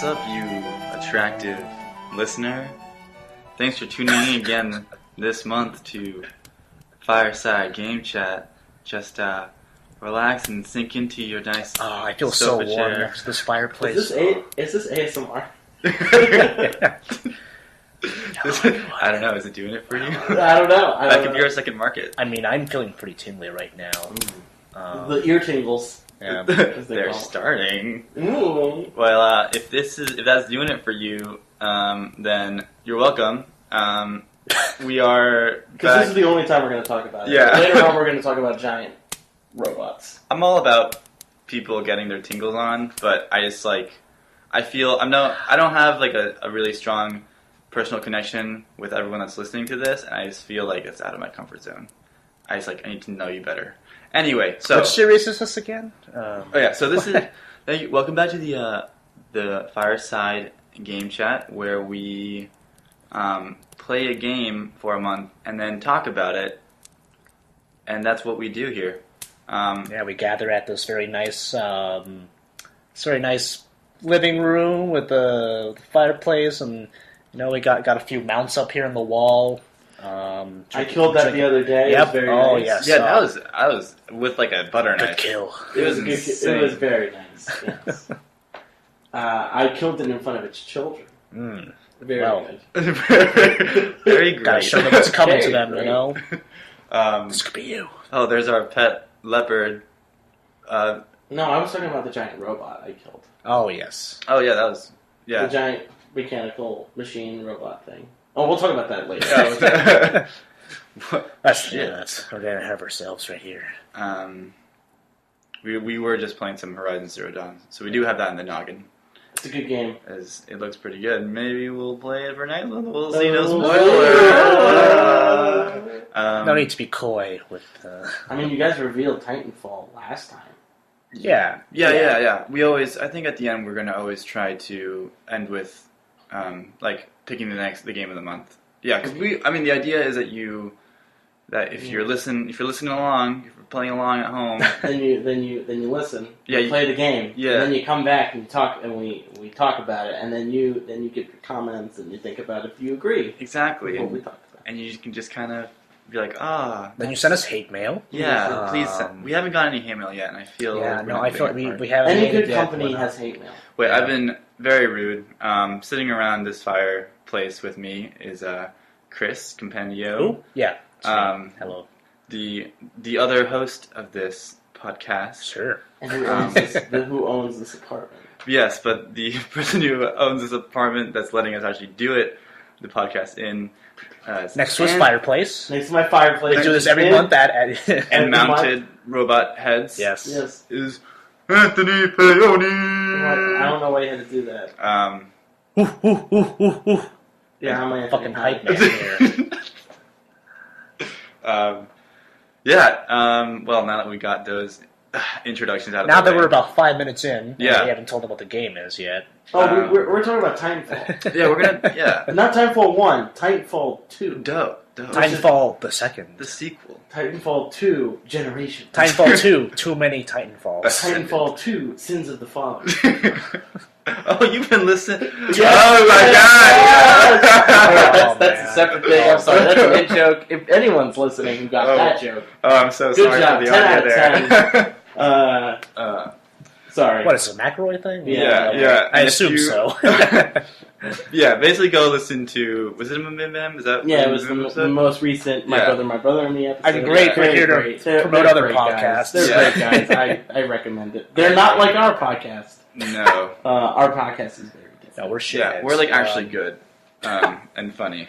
up, you attractive listener? Thanks for tuning in again this month to Fireside Game Chat. Just relax and sink into your nice I feel so warm chair. next to this fireplace. Is this ASMR? I don't know, is it doing it for you? I don't know. That could be our second market. I mean, I'm feeling pretty tingly right now. The ear tingles. Yeah. They're starting. Ooh. Well, if that's doing it for you, then you're welcome. We are Because this is the only time we're going to talk about it. Yeah. Later on, we're going to talk about giant robots. I'm all about people getting their tingles on, but I just I don't have like a really strong personal connection with everyone that's listening to this, and I just feel like it's out of my comfort zone. I need to know you better. Anyway, so Which series is this again? So this is welcome back to the Fireside Game Chat, where we play a game for a month and then talk about it, and that's what we do here. We gather at this very nice living room with the fireplace, and we got a few mounts up here on the wall. I killed that the other day. Yep. It was very nice. Yes. Yeah, I was with like a butter Good knife. kill. It was It was very nice. Yes. I killed it in front of its children. Very good. Very great. Gotta show them what's coming to Very them, great. This could be you. Oh, there's our pet leopard. No, I was talking about the giant robot I killed. Oh, yes. Oh yeah, that was The giant mechanical machine robot thing. Oh, we'll talk about that later. We're gonna have ourselves right here. We were just playing some Horizon Zero Dawn, so we do have that in the noggin. It's a good game. As it looks pretty good. Maybe we'll play it for next month. We'll see. No spoiler. No need to be coy with. I mean, you guys revealed Titanfall last time. Yeah. We always, I think, at the end we're gonna always try to end with, picking the game of the month. Yeah, because the idea is that if you're listening along, if you're playing along at home, then you listen. Yeah, you play the game. Yeah. And then you come back and you talk, and we talk about it, and then you get your comments and you think about if you agree. Exactly. With what we talked about. And you can just kind of be like, Then you send us hate mail. Yeah, please. We haven't gotten any hate mail yet, and I feel. I feel like we haven't. Any good company has hate mail. Wait, I've been very rude. Sitting around this fireplace with me is Chris Compendio. Ooh, yeah. Hello. The other host of this podcast. Sure. And who owns this apartment? Yes, but the person who owns this apartment that's letting us actually do it, the podcast in. Next to his fireplace. Next to my fireplace. We do this every month and mounted robot heads. Yes. Is Anthony Peone. I don't know why you had to do that. Yeah, I'm a fucking hype man here. Well, now that we got those introductions out of now the way. that we're about 5 minutes in, yeah, we haven't told them what the game is yet. Oh, we're talking about Titanfall. Yeah, we're gonna. Yeah, not Titanfall 1, Titanfall 2. Dope. Titanfall the second. The sequel. Titanfall 2, Generation. Titanfall 2, too many Titanfalls. Titanfall 2, Sins of the Father. Oh, you've been listening? Yes, oh my god! That's a separate thing. I'm sorry, that's an in-joke. If anyone's listening who got that joke. Oh, I'm so Good sorry job. for the 10 audio out of 10. Sorry. What is it, a McElroy thing? Yeah. I assume so. Yeah, basically go listen to... Was it a Mim? Is that it was the most recent My Brother and Me episode. I'm great. We're here to promote other podcasts. They're great guys. I recommend it. They're not like our podcast. No. Our podcast is very different. No, we're shit. Yeah, we're actually good and funny.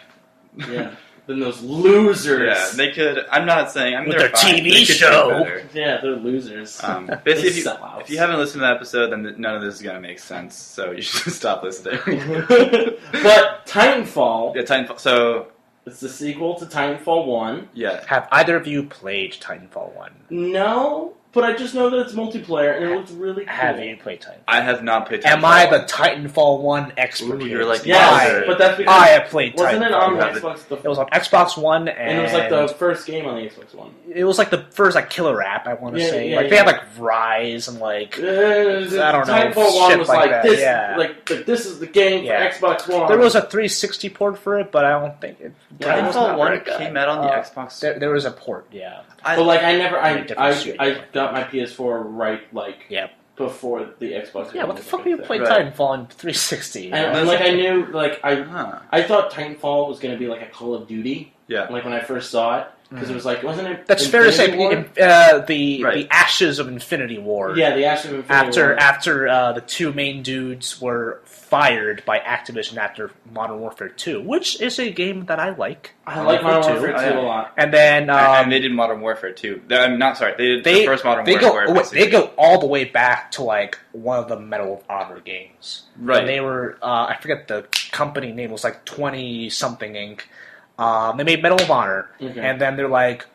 Yeah. Than those losers. Yeah, they could... I'm not saying... With their TV show. Yeah, they're losers. Basically, if you haven't listened to that episode, then none of this is going to make sense, so you should stop listening. But Titanfall... Yeah, Titanfall, so... It's the sequel to Titanfall 1. Yeah. Have either of you played Titanfall 1? No, but I just know that it's multiplayer and it looks really cool. Have you played Titanfall? I have not played Titanfall. Am I the Titanfall 1 expert? Ooh, you're like, yes, but that's because I have played Titanfall. Wasn't it on the Xbox? It was on Xbox One, and it was like the first game on the Xbox One. It was like the first like killer app, I want to say. Like they had like Rise and like I don't know, Titanfall 1 shit was like like that. this, Yeah. like this is the game for Xbox One. There was a 360 port for it, but I don't think it. Titanfall 1 came out on the Xbox. There was a port, yeah. But like I got my PS4 right like before the Xbox. Yeah, what the fuck do you play Titanfall on 360? And like I knew like I thought Titanfall was gonna be like a Call of Duty. Yeah. Like when I first saw it, because it was like wasn't it? That's fair to say. The ashes of Infinity War. Yeah, the ashes of Infinity War. After the two main dudes were fired by Activision after Modern Warfare 2, which is a game that I like. I like Modern Warfare 2 a lot. And then and they did Modern Warfare 2. I'm not sorry. They did the first Modern Warfare. They go all the way back to like one of the Medal of Honor games. Right. And they were I forget the company name, was like 20 something Inc. They made Medal of Honor, and then they're like,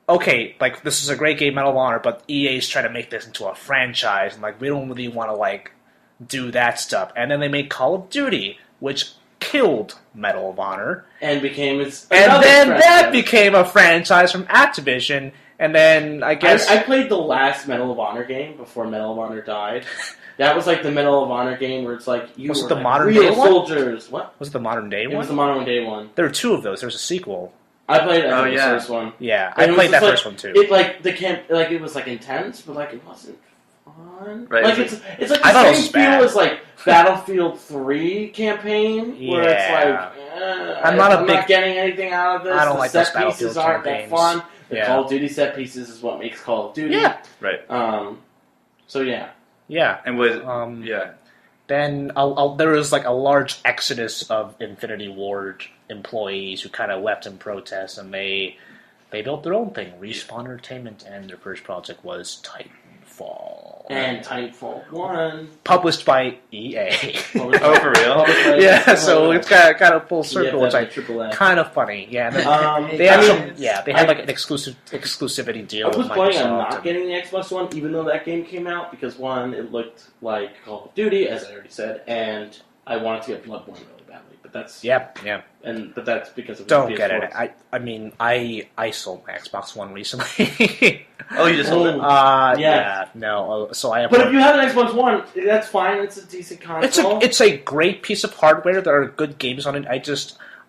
okay, like this is a great game, Medal of Honor, but EA's trying to make this into a franchise, and like we don't really want to like do that stuff. And then they made Call of Duty, which killed Medal of Honor, and became that became a franchise from Activision. And then I guess I played the last Medal of Honor game before Medal of Honor died. That was like the Medal of Honor game where it's like you was were it the like modern real day soldiers. One? What was it the modern day one? It was the modern day one. There were two of those. There was a sequel. I played the first one. Yeah, I played that first one too. It like the camp, like it was like intense, but like it wasn't fun. Right. Like it's like the same feel as like Battlefield 3 campaign, where it's like I'm not getting anything out of this. I don't like set those Battlefield pieces aren't that fun. The Yeah. Call of Duty set pieces is what makes Call of Duty. Yeah. Right. So yeah. Yeah. And with Then there was like a large exodus of Infinity Ward employees who kind of left in protest, and they built their own thing, Respawn Entertainment, and their first project was Titanfall. And Titanfall 1. Published by EA. Oh, for real? Yeah, so it's kind of full circle, which I kind of funny. Yeah, they had like an exclusivity deal with Microsoft. I was planning on not getting the Xbox One, even though that game came out, because one, it looked like Call of Duty, as I already said, and I wanted to get Bloodborne really badly. But that's but that's because of don't PS4. get it. I mean, I sold my Xbox One recently. Oh, you just sold it? Yeah. No. So I have. But if you have an Xbox One, that's fine. It's a decent console. It's a great piece of hardware. There are good games on it.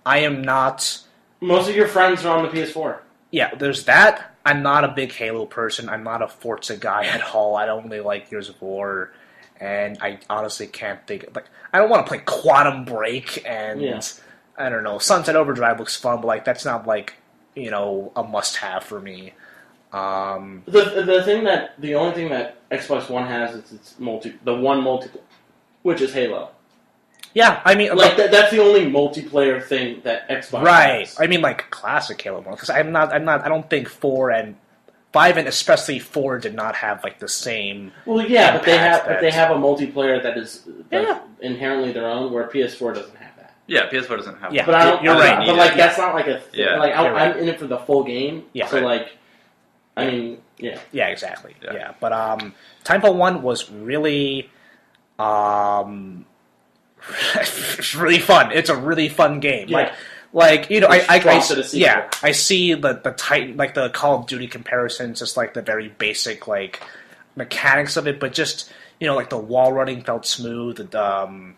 I am not. Most of your friends are on the PS4. Yeah, there's that. I'm not a big Halo person. I'm not a Forza guy at all. I don't really like Gears of War, and I honestly can't think I don't want to play Quantum Break, and I don't know. Sunset Overdrive looks fun, but that's not a must-have for me. The only thing that Xbox One has is its multiplayer, which is Halo. Yeah, I mean, that's the only multiplayer thing that Xbox has. I mean, classic Halo mode, because I don't think 4 and 5 and especially 4 did not have the same. Well, yeah, but they have a multiplayer that is inherently their own, where PS4 doesn't have that. Yeah, PS4 doesn't have that. But you're right. But that's not like a thing. Yeah, I'm in it for the full game. Yeah. So I mean, yeah. Yeah, exactly. Yeah. But Titanfall 1 was really it's really fun. It's a really fun game. Yeah. I see the Titan, the Call of Duty comparisons, just the very basic mechanics of it, but just the wall running felt smooth, the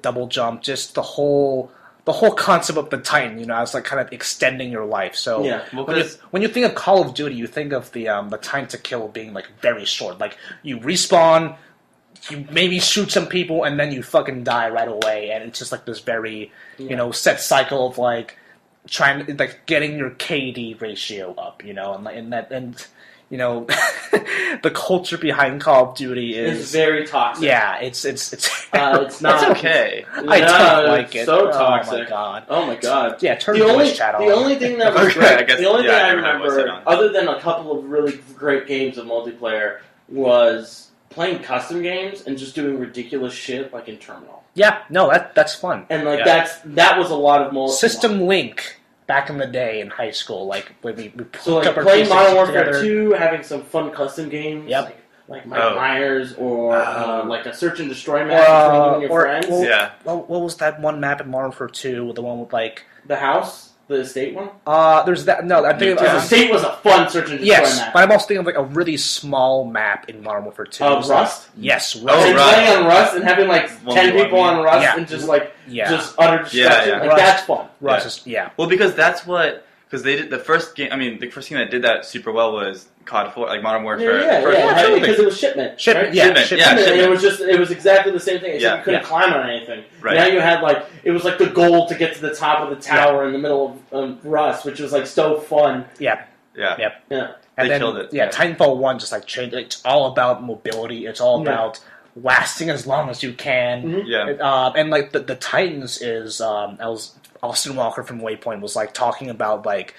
double jump, just the whole concept of the Titan, it's kind of extending your life. So when you think of Call of Duty, you think of the time to kill being very short. You respawn, you maybe shoot some people, and then you fucking die right away. And it's just this very set cycle of trying getting your KD ratio up, the culture behind Call of Duty is very toxic. Yeah, it's not. It's okay. I don't like it. So toxic. Oh my god. Yeah, turn the voice chat on. The only thing that was great, the only thing I remember, remember, other than a couple of really great games of multiplayer, was playing custom games and just doing ridiculous shit in Terminal. Yeah, no, that's fun. And that was a lot of System Link back in the day in high school, like when we so like up our playing Modern 360 Warfare together. 2, having some fun custom games, Yep. like Mike Myers or like a search and destroy map between you and your friends. What was that one map in Modern Warfare 2? The one with like the house, the estate one. There's that. No, I think the estate was a fun search and destroy map. But I'm also thinking of like a really small map in Modern Warfare 2. Rust. Yes, Rust. And playing on Rust and having like 10 people on Rust and just just utter destruction. Like that's fun. Rust. Well, because that's what. Because they did the first game. I mean, the first game that did that super well was COD 4, like Modern Warfare. Because it was shipment. Shipment. And it was exactly the same thing. Except you couldn't climb on anything. Right. Now you had it was like the goal to get to the top of the tower in the middle of Rust, which was like so fun. Yeah. And they killed it. Yeah, Titanfall 1 just like changed. It's all about mobility. It's all about lasting as long as you can. Mm-hmm. Yeah. And like the Titans is Austin Walker from Waypoint was like talking about like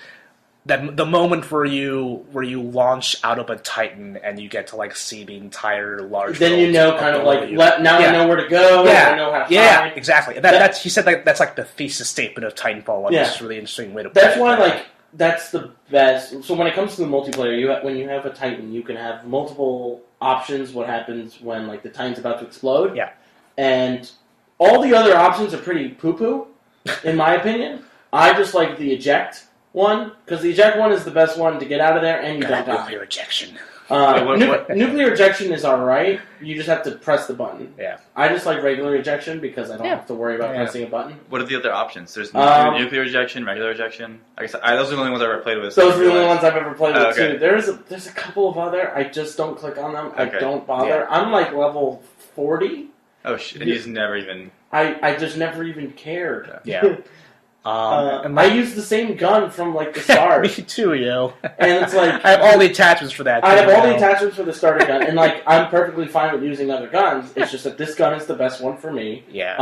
that the moment where you launch out of a Titan and you get to like see the entire large. Then you know kind of like I know where to go. I know how to find. Exactly. That's he said that's like the thesis statement of Titanfall 1. Which is a really interesting way to put it. That's why that's the best. So when it comes to the multiplayer, when you have a Titan, you can have multiple options. What happens when like the Titan's about to explode? Yeah. And all the other options are pretty poo-poo, in my opinion. I just like the eject one, because the eject one is the best one to get out of there, and you don't die. Nuclear ejection. Nuclear ejection is alright. You just have to press the button. Yeah. I just like regular ejection because I don't have to worry about pressing a button. What are the other options? There's nuclear ejection, regular ejection. I guess those are the only ones I've ever played with. Those are the only ones I've ever played with too. There's a couple of other. I just don't click on them. I don't bother. Yeah. I'm like level 40. Oh shit! And he's never even. I just never even cared. Yeah. I use the same gun from like the start. Me too, yo. And it's like I have all the attachments for that. I have all the attachments for the starter gun, and like I'm perfectly fine with using other guns. It's just that this gun is the best one for me. Yeah.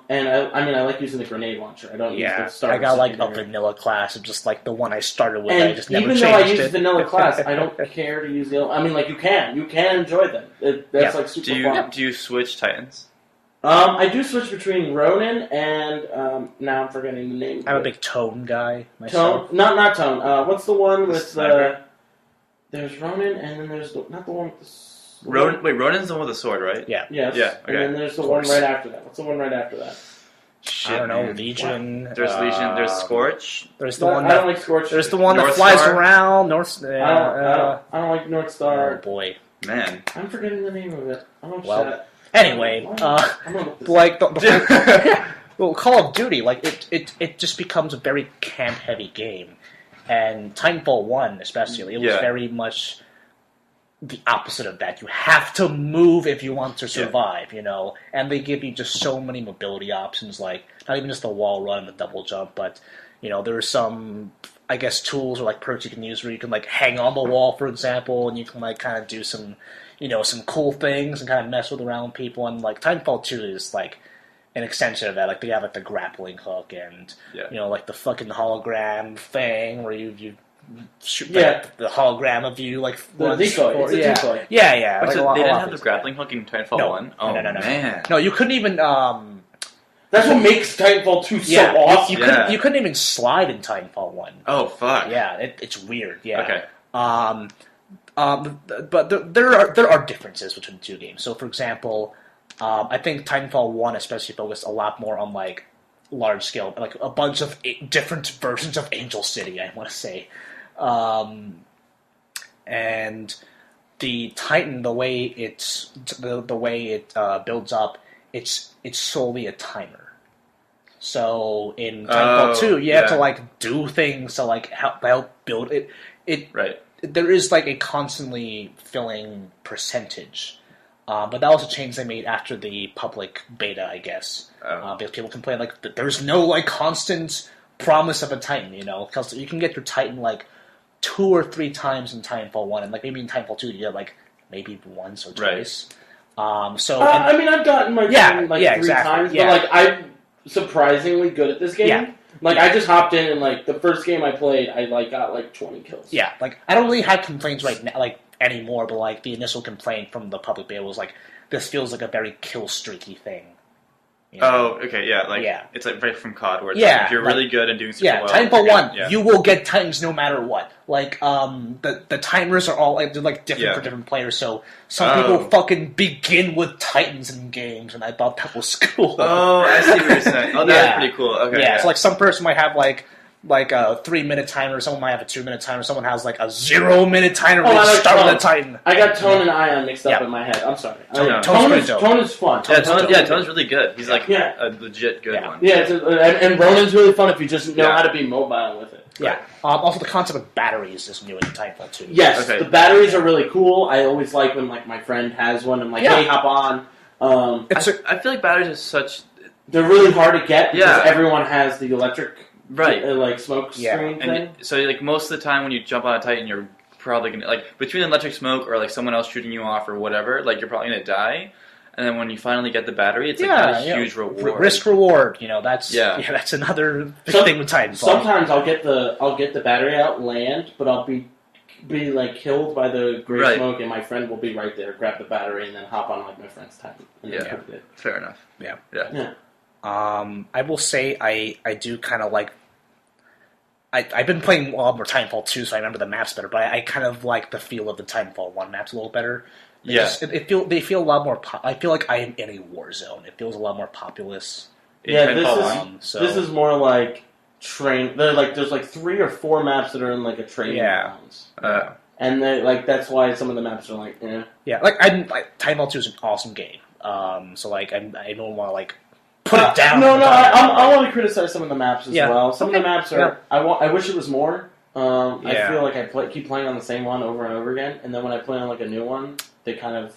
And I like using the grenade launcher. I don't use the starter. I got like a vanilla class of just like the one I started with. And I just never even changed though I use it. vanilla class, I don't care to use the. I mean, like you can enjoy them. That's like super fun. Do you switch Titans? I do switch between Ronin and now I'm forgetting the name. I'm a big Tone guy myself. Tone, not Tone. What's the one with the? There's Ronin, and then there's not the one with the. Ronin. Wait, Ronin's the one with the sword, right? Yeah. Yes. Yeah. Okay. And then there's the one right after that. What's the one right after that? Shit, I don't know. man. Legion. There's Legion. There's Scorch. There's the one. I don't like Scorch. There's the one North that flies Star? around. I don't like North Star. Oh boy. Man. I'm forgetting the name of it. I don't that. Anyway, like well, Call of Duty, like it just becomes a very camp heavy game, and Titanfall 1 especially, it was very much the opposite of that. You have to move if you want to survive, you know, and they give you just so many mobility options, like not even just the wall run and the double jump, but you know there are some, I guess, tools or like perks you can use where you can like hang on the wall, for example, and you can like kind of do some. You know, some cool things and kind of mess with around people. And, like, Titanfall 2 is, like, an extension of that. Like, they have, like, the grappling hook and, you know, like, the fucking hologram thing where you shoot the hologram of you, like... The decoy. It's a decoy. Yeah. Like, so they didn't have the grappling hook in Titanfall 1? Oh, no. man. No, you couldn't even... That's what makes Titanfall 2 so awesome. You couldn't even slide in Titanfall 1. Oh, fuck. Yeah, it's weird, Okay. But there are differences between the two games. So, for example, I think Titanfall 1 especially focused a lot more on, like, large scale, like, a bunch of different versions of Angel City, I want to say. And the Titan, the way it builds up, it's solely a timer. So, in Titanfall 2, you have to, like, do things to, like, help build it. Right. There is like a constantly filling percentage, but that was a change they made after the public beta, I guess. Because people complain like there's no like constant promise of a Titan, you know, because you can get your Titan like 2 or 3 times in Titanfall 1, and like maybe in Titanfall 2 you get like maybe once or twice. Right. I mean, I've gotten my Titan like 3 times, but like I'm surprisingly good at this game. Yeah. Like, I just hopped in and, like, the first game I played, I, like, got, like, 20 kills. Yeah, like, I don't really have complaints right now, like, anymore, but, like, the initial complaint from the public beta was, like, this feels like a very kill-streaky thing. You know? Oh, okay, it's like right from COD, where it's if you're really good and doing super well. Titanfall 1, you will get Titans no matter what. Like, the timers are all, they're like different for different players, so some people fucking begin with Titans in games, and I thought that was cool. Oh, I see what you're saying. Oh, that's pretty cool. Okay, so like some person might have like a 3-minute timer, someone might have a 2-minute timer, someone has like a 0-minute timer where you start with a Titan. I got Tone and Ion mixed up in my head. I'm sorry. Tone is fun. Tone's really good. He's like a legit good one. Yeah, and Ronan's really fun if you just know how to be mobile with it. Yeah. Also, the concept of batteries is new in Titanfall 2. Yes, the batteries are really cool. I always like when like my friend has one. I'm like, hey, hop on. I feel like batteries are such... They're really hard to get because everyone has the electric... Right. Like smoke screen thing. So like most of the time when you jump on a Titan, you're probably gonna like between electric smoke or like someone else shooting you off or whatever, like you're probably gonna die. And then when you finally get the battery, it's like not a huge reward. Risk reward, that's that's another big thing with Titanfall. Sometimes I'll get the battery out, land, but I'll be like killed by the gray smoke, and my friend will be right there, grab the battery, and then hop on like my friend's Titan. And fair enough. Yeah. I will say I do kind of like... I've been playing a lot more Titanfall 2, so I remember the maps better, but I kind of like the feel of the Titanfall 1 maps a little better. They feel a lot more... I feel like I am in a war zone. It feels a lot more populous. This is more like train... There's like 3 or 4 maps that are in like a training grounds. And that's why some of the maps are like, Yeah, Titanfall 2 is an awesome game. So like I don't want to like... put it down. I want to criticize some of the maps as well. Some of the maps are... I wish it was more. I feel like I keep playing on the same one over and over again, and then when I play on like a new one, they kind of...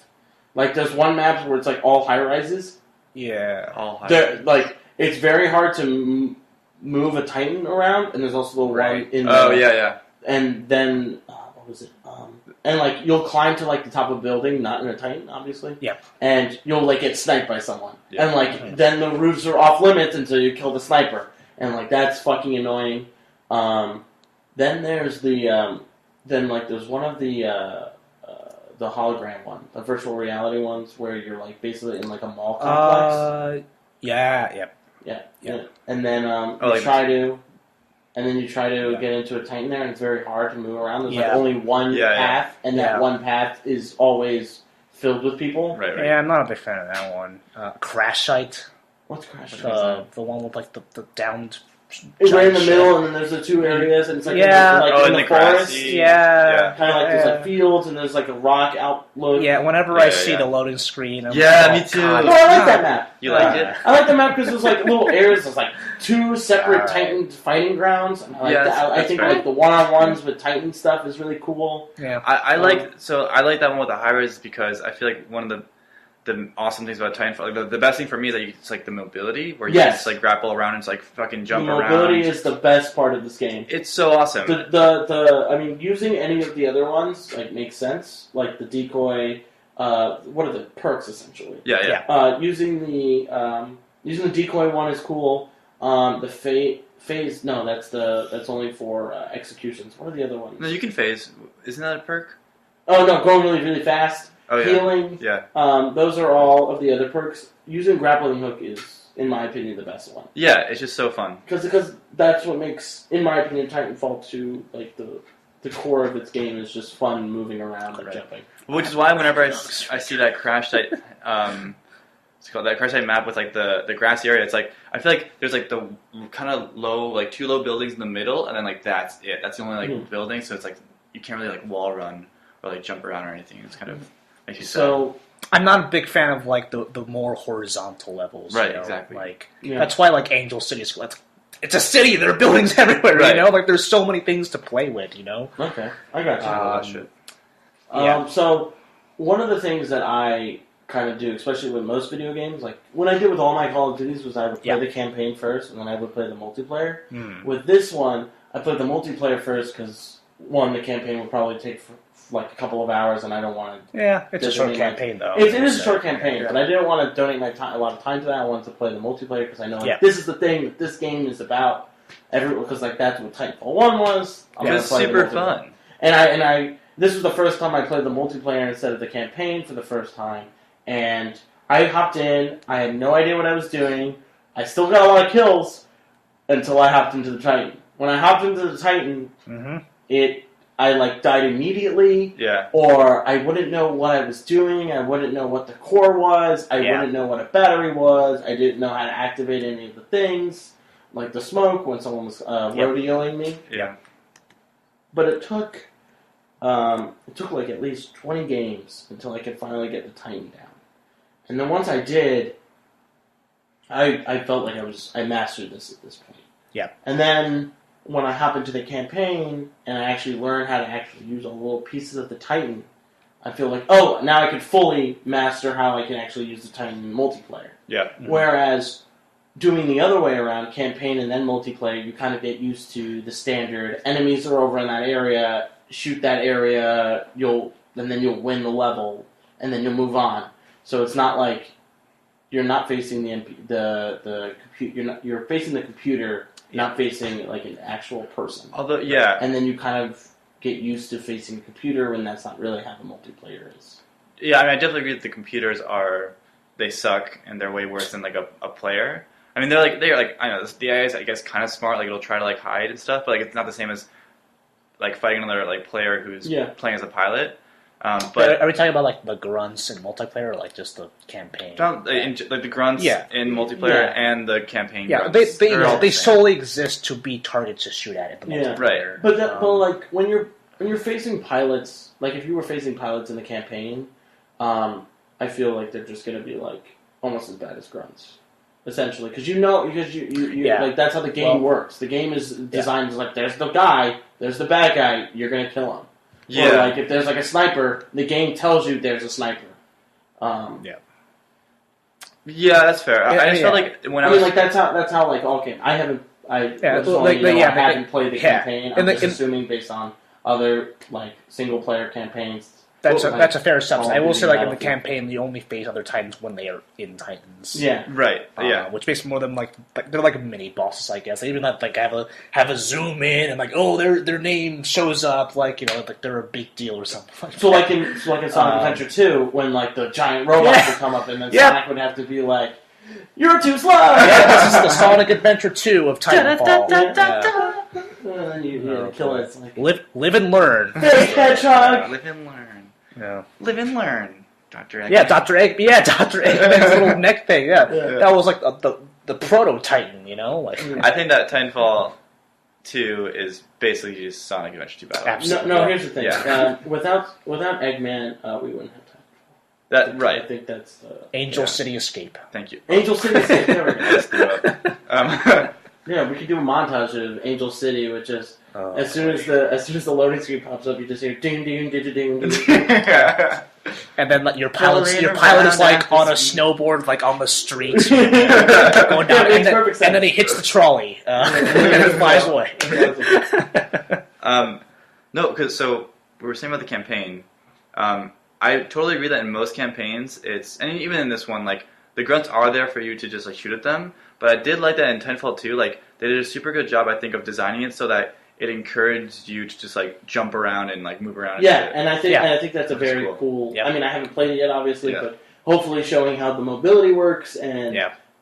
Like, there's one map where it's like all high-rises. Yeah. All high-rises. Like, it's very hard to move a Titan around, and there's also the one in the... Oh, yeah. And then... what was it? And like you'll climb to like the top of a building, not in a Titan, obviously. Yeah. And you'll like get sniped by someone, and like then the roofs are off limits until you kill the sniper, and like that's fucking annoying. Then there's the there's one of the hologram one, the virtual reality ones where you're like basically in like a mall complex. Yeah. And then you try to get into a Titan there, and it's very hard to move around. There's like only one path, and that one path is always filled with people. Right. Yeah, I'm not a big fan of that one. Crash Site. What's Crash Site? The one with like the downed... It's right in the middle, and then there's the 2 areas, and it's like in the forest. Yeah. Kind of like there's like fields, and there's like a rock outlook. Yeah, whenever I see the loading screen, I'm me too. No, I like that map. You like it? I like the map because there's like little areas. There's like 2 separate Titan fighting grounds. And I like that. I think like the one-on-ones with Titan stuff is really cool. Yeah, I like that one with the high-res because I feel like one of the awesome things about Titanfall, like the best thing for me is that it's like the mobility, where you can just like grapple around and just like fucking jump around. Mobility is the best part of this game. It's so awesome. I mean, using any of the other ones like makes sense. Like the decoy, what are the perks essentially? Yeah. Using the decoy one is cool. The phase, no, that's only for executions. What are the other ones? No, you can phase. Isn't that a perk? Oh no, going really, really fast. Oh, yeah. Healing. Yeah. Those are all of the other perks. Using grappling hook is, in my opinion, the best one. Yeah, it's just so fun. Because that's what makes, in my opinion, Titanfall 2, like the core of its game is just fun moving around and jumping. Which is why whenever I see that Crash Site, it's called that Crash Site map with like the grassy area, it's like I feel like there's like the kind of low, like 2 low buildings in the middle, and then like that's it. That's the only like building, so it's like you can't really like wall run or like jump around or anything. It's kind of makes you sad. I'm not a big fan of like the more horizontal levels. Right, exactly. Like that's why like Angel City is it's a city. There are buildings everywhere. Right. You know, like there's so many things to play with. You know. Okay, I got you. Yeah. So one of the things that I kind of do, especially with most video games, like when I did with all my Call of Duties, was I would play the campaign first, and then I would play the multiplayer. With this one, I played the multiplayer first because one, the campaign would probably take like a couple of hours, and I don't want to... Yeah, it's a short campaign, though. It is a short campaign, but I didn't want to donate a lot of time to that. I wanted to play the multiplayer, because I know this is the thing that this game is about. Because like that's what Titanfall 1 was. It's super fun. And this was the first time I played the multiplayer instead of the campaign for the first time, and I hopped in. I had no idea what I was doing. I still got a lot of kills until I hopped into the Titan. When I hopped into the Titan, I died immediately. Yeah. Or I wouldn't know what I was doing. I wouldn't know what the core was. I wouldn't know what a battery was. I didn't know how to activate any of the things, like the smoke when someone was rodeoing me. Yeah. But it took like at least 20 games until I could finally get the Titan down. And then once I did, I felt like I mastered this at this point. Yeah. And then when I hop into the campaign and I actually learn how to actually use all the little pieces of the Titan, I feel like, oh, now I can fully master how I can actually use the Titan in multiplayer. Yeah. Whereas doing the other way around, campaign and then multiplayer, you kind of get used to the standard. Enemies are over in that area, shoot that area, and then you'll win the level, and then you'll move on. So it's not like you're not facing the computer. You're facing the computer, not facing like an actual person. Although, yeah, and then you kind of get used to facing the computer when that's not really how the multiplayer is. Yeah, I mean, I definitely agree that the computers they suck and they're way worse than like a player. I mean, they're like I know the AI is I guess kind of smart, like it'll try to like hide and stuff, but like it's not the same as like fighting another like player who's playing as a pilot. But are we talking about like the grunts in multiplayer, or like just the campaign? Like the grunts in multiplayer and the campaign. Yeah, grunts, they solely exist to be targets to shoot at in the multiplayer. Right. But like when you're facing pilots, like if you were facing pilots in the campaign, I feel like they're just going to be like almost as bad as grunts. Essentially, because you like that's how the game works. The game is designed as like there's the guy, there's the bad guy, you're gonna kill him. Yeah. Or like if there's like a sniper, the game tells you there's a sniper. Yeah, that's fair. I just felt like when I was like that's how like okay, I haven't played the campaign. I'm just assuming based on other like single player campaigns. That's a fair assumption. I will say, like in the campaign, you only face other Titans when they are in Titans. Yeah, right. Which makes more of them like they're like mini bosses, I guess. They even have a zoom in and like their name shows up like like they're a big deal or something. So like in Sonic Adventure 2, when like the giant robots would come up and then Sonic would have to be like, "You're too slow." Yeah, this is the Sonic Adventure 2 of Titanfall. And then you kill it. It's like, live and learn. Hey, Hedgehog. Live and learn. Yeah. Live and learn, Dr. Eggman. Yeah, Dr. Eggman's little neck thing. Yeah. That was like the proto Titan, Like I think that Titanfall 2 is basically just Sonic Adventure 2 Battle. Absolutely. No, here's the thing. Yeah. Without Eggman, we wouldn't have Titanfall. That right. I think that's Angel City Escape. Thank you. Angel City Escape. There we go. Yeah, we could do a montage of Angel City, which is as soon as the loading screen pops up, you just hear ding ding ding ding ding. And then your pilot is like on a snowboard, like on the street, going down, and then he hits the trolley, and he flies away. No, because so we were saying about the campaign. I totally agree that in most campaigns, and even in this one, like the grunts are there for you to just like shoot at them. But I did like that in Titanfall 2, like, they did a super good job, I think, of designing it so that it encouraged you to just, like, jump around and, like, move around. And I think that's a very cool... I mean, I haven't played it yet, obviously, but hopefully showing how the mobility works and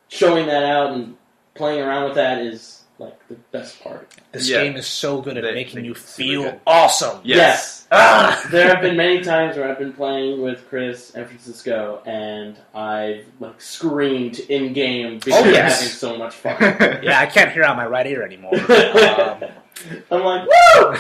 showing that out and playing around with that is, like, the best part. This game is so good at making you feel awesome. Yes. There have been many times where I've been playing with Chris and Francisco, and I've like screamed in game because I'm having so much fun. Yeah, I can't hear out my right ear anymore. I'm like, woo!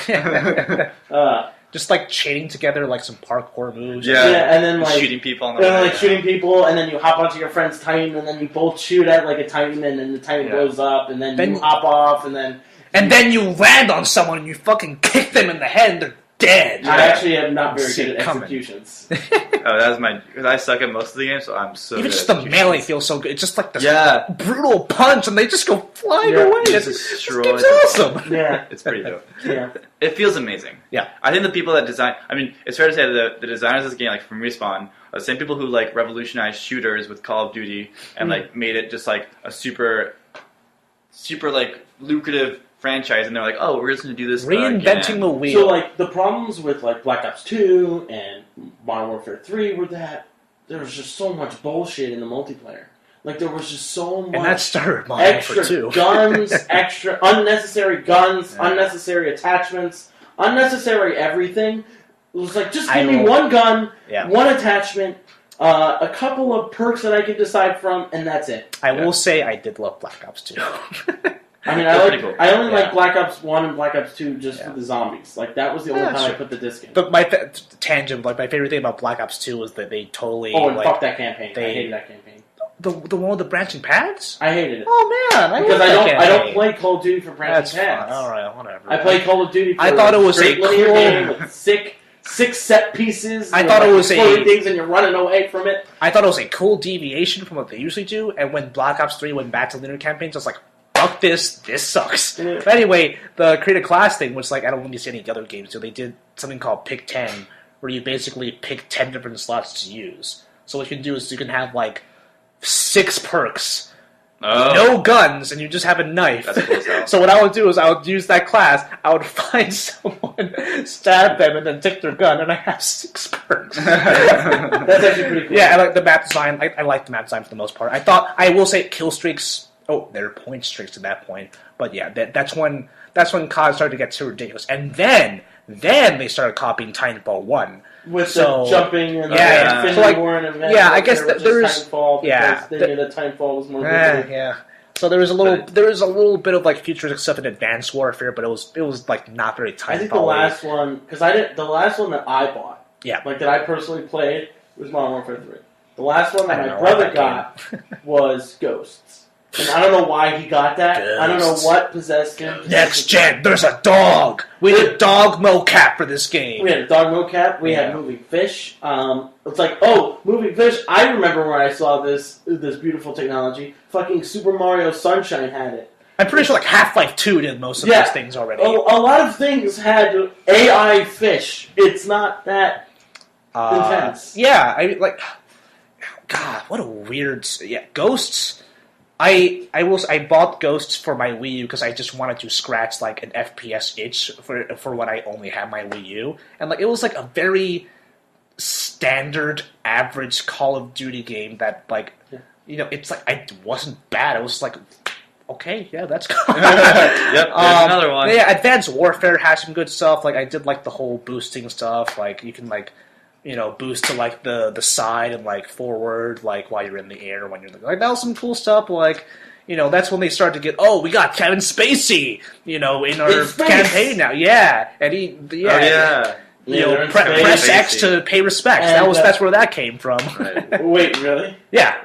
Just like chaining together like some parkour moves. Yeah, and then like shooting people on the way. Shooting people, and then you hop onto your friend's Titan, and then you both shoot at like a Titan, and then the Titan blows up, and then you hop off, and then you land on someone and you fucking kick them in the head and they're dead. I actually am not very good at executions. That's because I suck at most of the game, so I'm so even good just the melee feels so good. It's just like this brutal punch, and they just go flying away. It's awesome. Yeah, it's pretty dope. Yeah, it feels amazing. Yeah, I think the people that design. I mean, it's fair to say that the designers of this game, like from Respawn, are the same people who like revolutionized shooters with Call of Duty and like made it just like a super like lucrative franchise, and they're like, oh, we're just going to do this reinventing the wheel. So, like, the problems with, like, Black Ops 2 and Modern Warfare 3 were that there was just so much bullshit in the multiplayer. Like, there was just so much and that started Modern extra Warfare 2. guns, extra unnecessary guns, unnecessary attachments, unnecessary everything. It was like, just give me one gun, one attachment, a couple of perks that I can decide from, and that's it. I will say I did love Black Ops 2. I mean, I only like Black Ops 1 and Black Ops 2 just for the zombies. Like, that was the only time I put the disc in. My favorite thing about Black Ops 2 was that they totally... Oh, and fuck that campaign. I hated that campaign. The one with the branching pads? I hated it. Oh, man. Because I don't play Call of Duty for branching pads. All right, whatever. I play Call of Duty for I thought it was a linear game with six set pieces. I thought it was things and you're running away from it. I thought it was a cool deviation from what they usually do, and when Black Ops 3 went back to linear campaigns, I was like, fuck this sucks. Yeah. But anyway, the create a class thing, which like I don't really see any other games do, they did something called Pick 10, where you basically pick 10 different slots to use. So what you can do is you can have like 6 perks, no guns, and you just have a knife. That's cool. So what I would do is I would use that class, I would find someone, stab them, and then take their gun, and I have 6 perks. That's actually pretty cool. Yeah, I like the map design. I like the map design for the most part. I will say kill streaks. Oh, there are point streaks at that point. But yeah, that's when COD started to get too ridiculous. And then they started copying Titanfall 1. With the jumping and the Infinity War and event. Yeah, I guess there is Titanfall because they knew that Titanfall was more good. Yeah. So there was a little bit of like futuristic stuff in Advanced Warfare, but it was like not very Titanfall. I think the last one, because the last one that I bought, like that I personally played, was Modern Warfare 3. The last one that my brother got was Ghosts. And I don't know why he got that. Ghosts. I don't know what possessed him. Next gen, there's a dog. We had dog mocap for this game. We had a dog mocap. We had moving fish. It's like, oh, moving fish. I remember when I saw this beautiful technology. Fucking Super Mario Sunshine had it. I'm pretty sure like Half-Life 2 did most of those things already. A lot of things had AI fish. It's not that intense. Yeah, God, what a weird... Yeah, Ghosts... I bought Ghosts for my Wii U because I just wanted to scratch like an FPS itch for when I only had my Wii U, and like it was like a very standard, average Call of Duty game that like it's like it wasn't bad. It was like okay, yeah, that's cool. Yep, there's another one. Yeah, Advanced Warfare has some good stuff. Like I did like the whole boosting stuff. Like you can like. Boost to like the side and like forward, like while you're in the air, when you're like that was some cool stuff. Like, that's when they start to get. Oh, we got Kevin Spacey, in our campaign now. Yeah, and press X to pay respects. And, that's where that came from. Right. Wait, really? Yeah.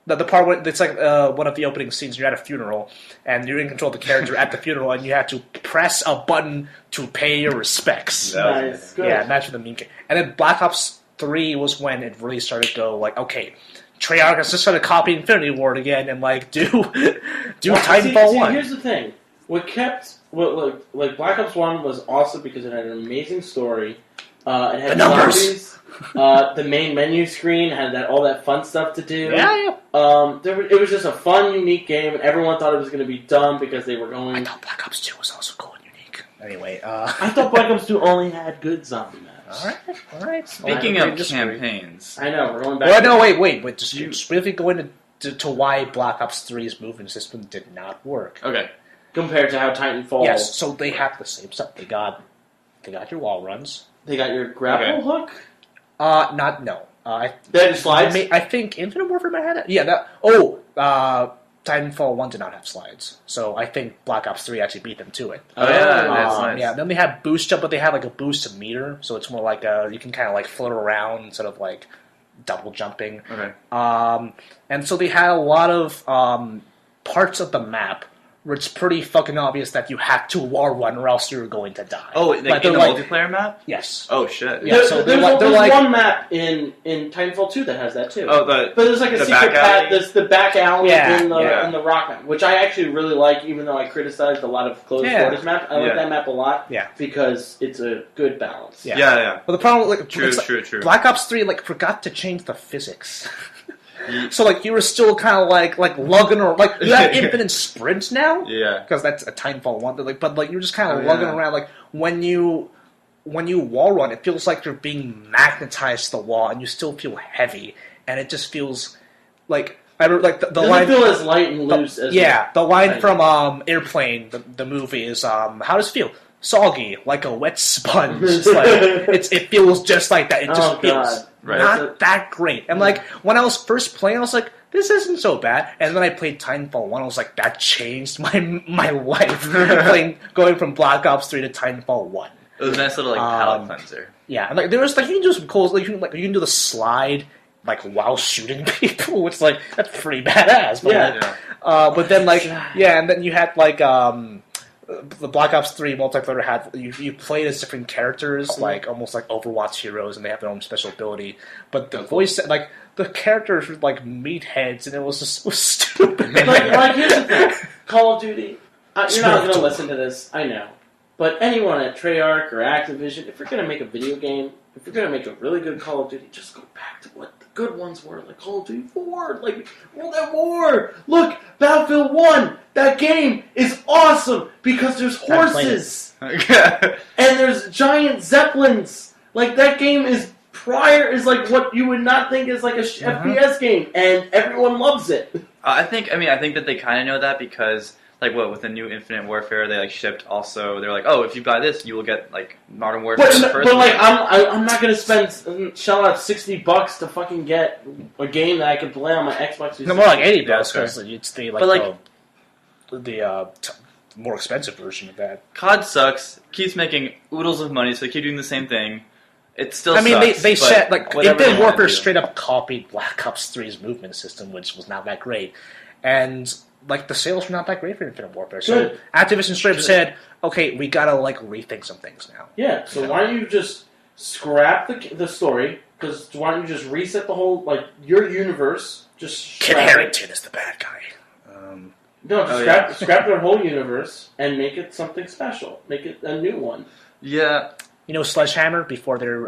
The part where it's like one of the opening scenes. You're at a funeral, and you're in control of the character at the funeral, and you have to press a button to pay your respects. Nice. Good. Yeah, that's what the meme came. And then Black Ops 3 was when it really started to go like, okay, Treyarch has just started copying Infinity Ward again, and like do Titanfall 1. Here's the thing: like Black Ops 1 was awesome because it had an amazing story. It had zombies. The main menu screen had all that fun stuff to do. Yeah. It was just a fun, unique game, and everyone thought it was going to be dumb because they were going. I thought Black Ops 2 was also cool and unique. Anyway, I thought Black Ops 2 only had good zombie maps. All right. Speaking of campaigns, I know we're going back. Well, no, wait. Just really going to why Black Ops 3's movement system did not work. Okay. Compared to how Titanfall. Yes. So they have the same stuff. They got your wall runs. They got your grapple hook? That slides? I think Infinite Warfare might have that. Yeah, Titanfall 1 did not have slides. So I think Black Ops 3 actually beat them to it. Oh, yeah, that's nice. Yeah, then they have boost jump, but they have like a boost to meter, so it's more like you can kind of like float around instead of like double jumping. Okay. And so they had a lot of parts of the map where it's pretty fucking obvious that you have to wall run or else you're going to die. Oh, in the multiplayer map? Yes. Oh, shit. Yeah, there's one map in Titanfall 2 that has that, too. Oh, but there's like a secret path, there's the back alley in the rock map, which I actually really like, even though I criticized a lot of closed quarters map. I like that map a lot because it's a good balance. Yeah. But the problem with True. Black Ops 3 forgot to change the physics. So, you were still kind of, like lugging or, you have infinite sprints now? Yeah. Because that's a Titanfall 1. But, you're just kind of lugging around. When you wall run, it feels like you're being magnetized to the wall, and you still feel heavy. and it just feels like I remember like the Doesn't line. feel as light and loose as The line from Airplane, the movie is how does it feel? Soggy, like a wet sponge. It's like it feels just like that. It just feels not that great. And like when I was first playing, I was like, this isn't so bad. And then I played Titanfall 1. I was like, that changed my life. Going from Black Ops 3 to Titanfall 1. It was a nice little palate cleanser. Yeah, and like there was like you can do some cool, like you can do the slide like while shooting people, which like that's pretty badass. But but then like and then you had like the Black Ops 3 multiplayer had you played as different characters, like almost like Overwatch heroes, and they have their own special ability. But the voice, like the characters, were like meatheads, and it was just so stupid. like here's the thing: Call of Duty. You're not going to listen to this, I know. But anyone at Treyarch or Activision, if you're going to make a video game, if you're going to make a really good Call of Duty, just go back to what the good ones were, like Call of Duty 4, like World at War. Look, Battlefield 1, that game is awesome because there's horses and there's giant zeppelins. Like that game is like what you would not think is like a FPS game, and everyone loves it. I think that they kind of know that because. Like with the new Infinite Warfare, they like shipped. Also, they're like, oh, if you buy this, you will get like Modern Warfare. But like, I'm not gonna shell out $60 to fucking get a game that I can play on my Xbox. No, more like $80 because it's the more expensive version of that. COD sucks. Keeps making oodles of money, so they keep doing the same thing. It still. I mean, sucks, they said like Infinite Warfare do. straight up copied Black Ops 3's movement system, which was not that great, and. Like, the sales were not that great for Infinite Warfare. So Activision straight up said, okay, we gotta, like, rethink some things now. Yeah, so why don't you just scrap the story, because why don't you just reset the whole, like, your universe, just Kit Harington is the bad guy. Scrap their whole universe and make it something special. Make it a new one. Yeah. You know, Sledgehammer, before they're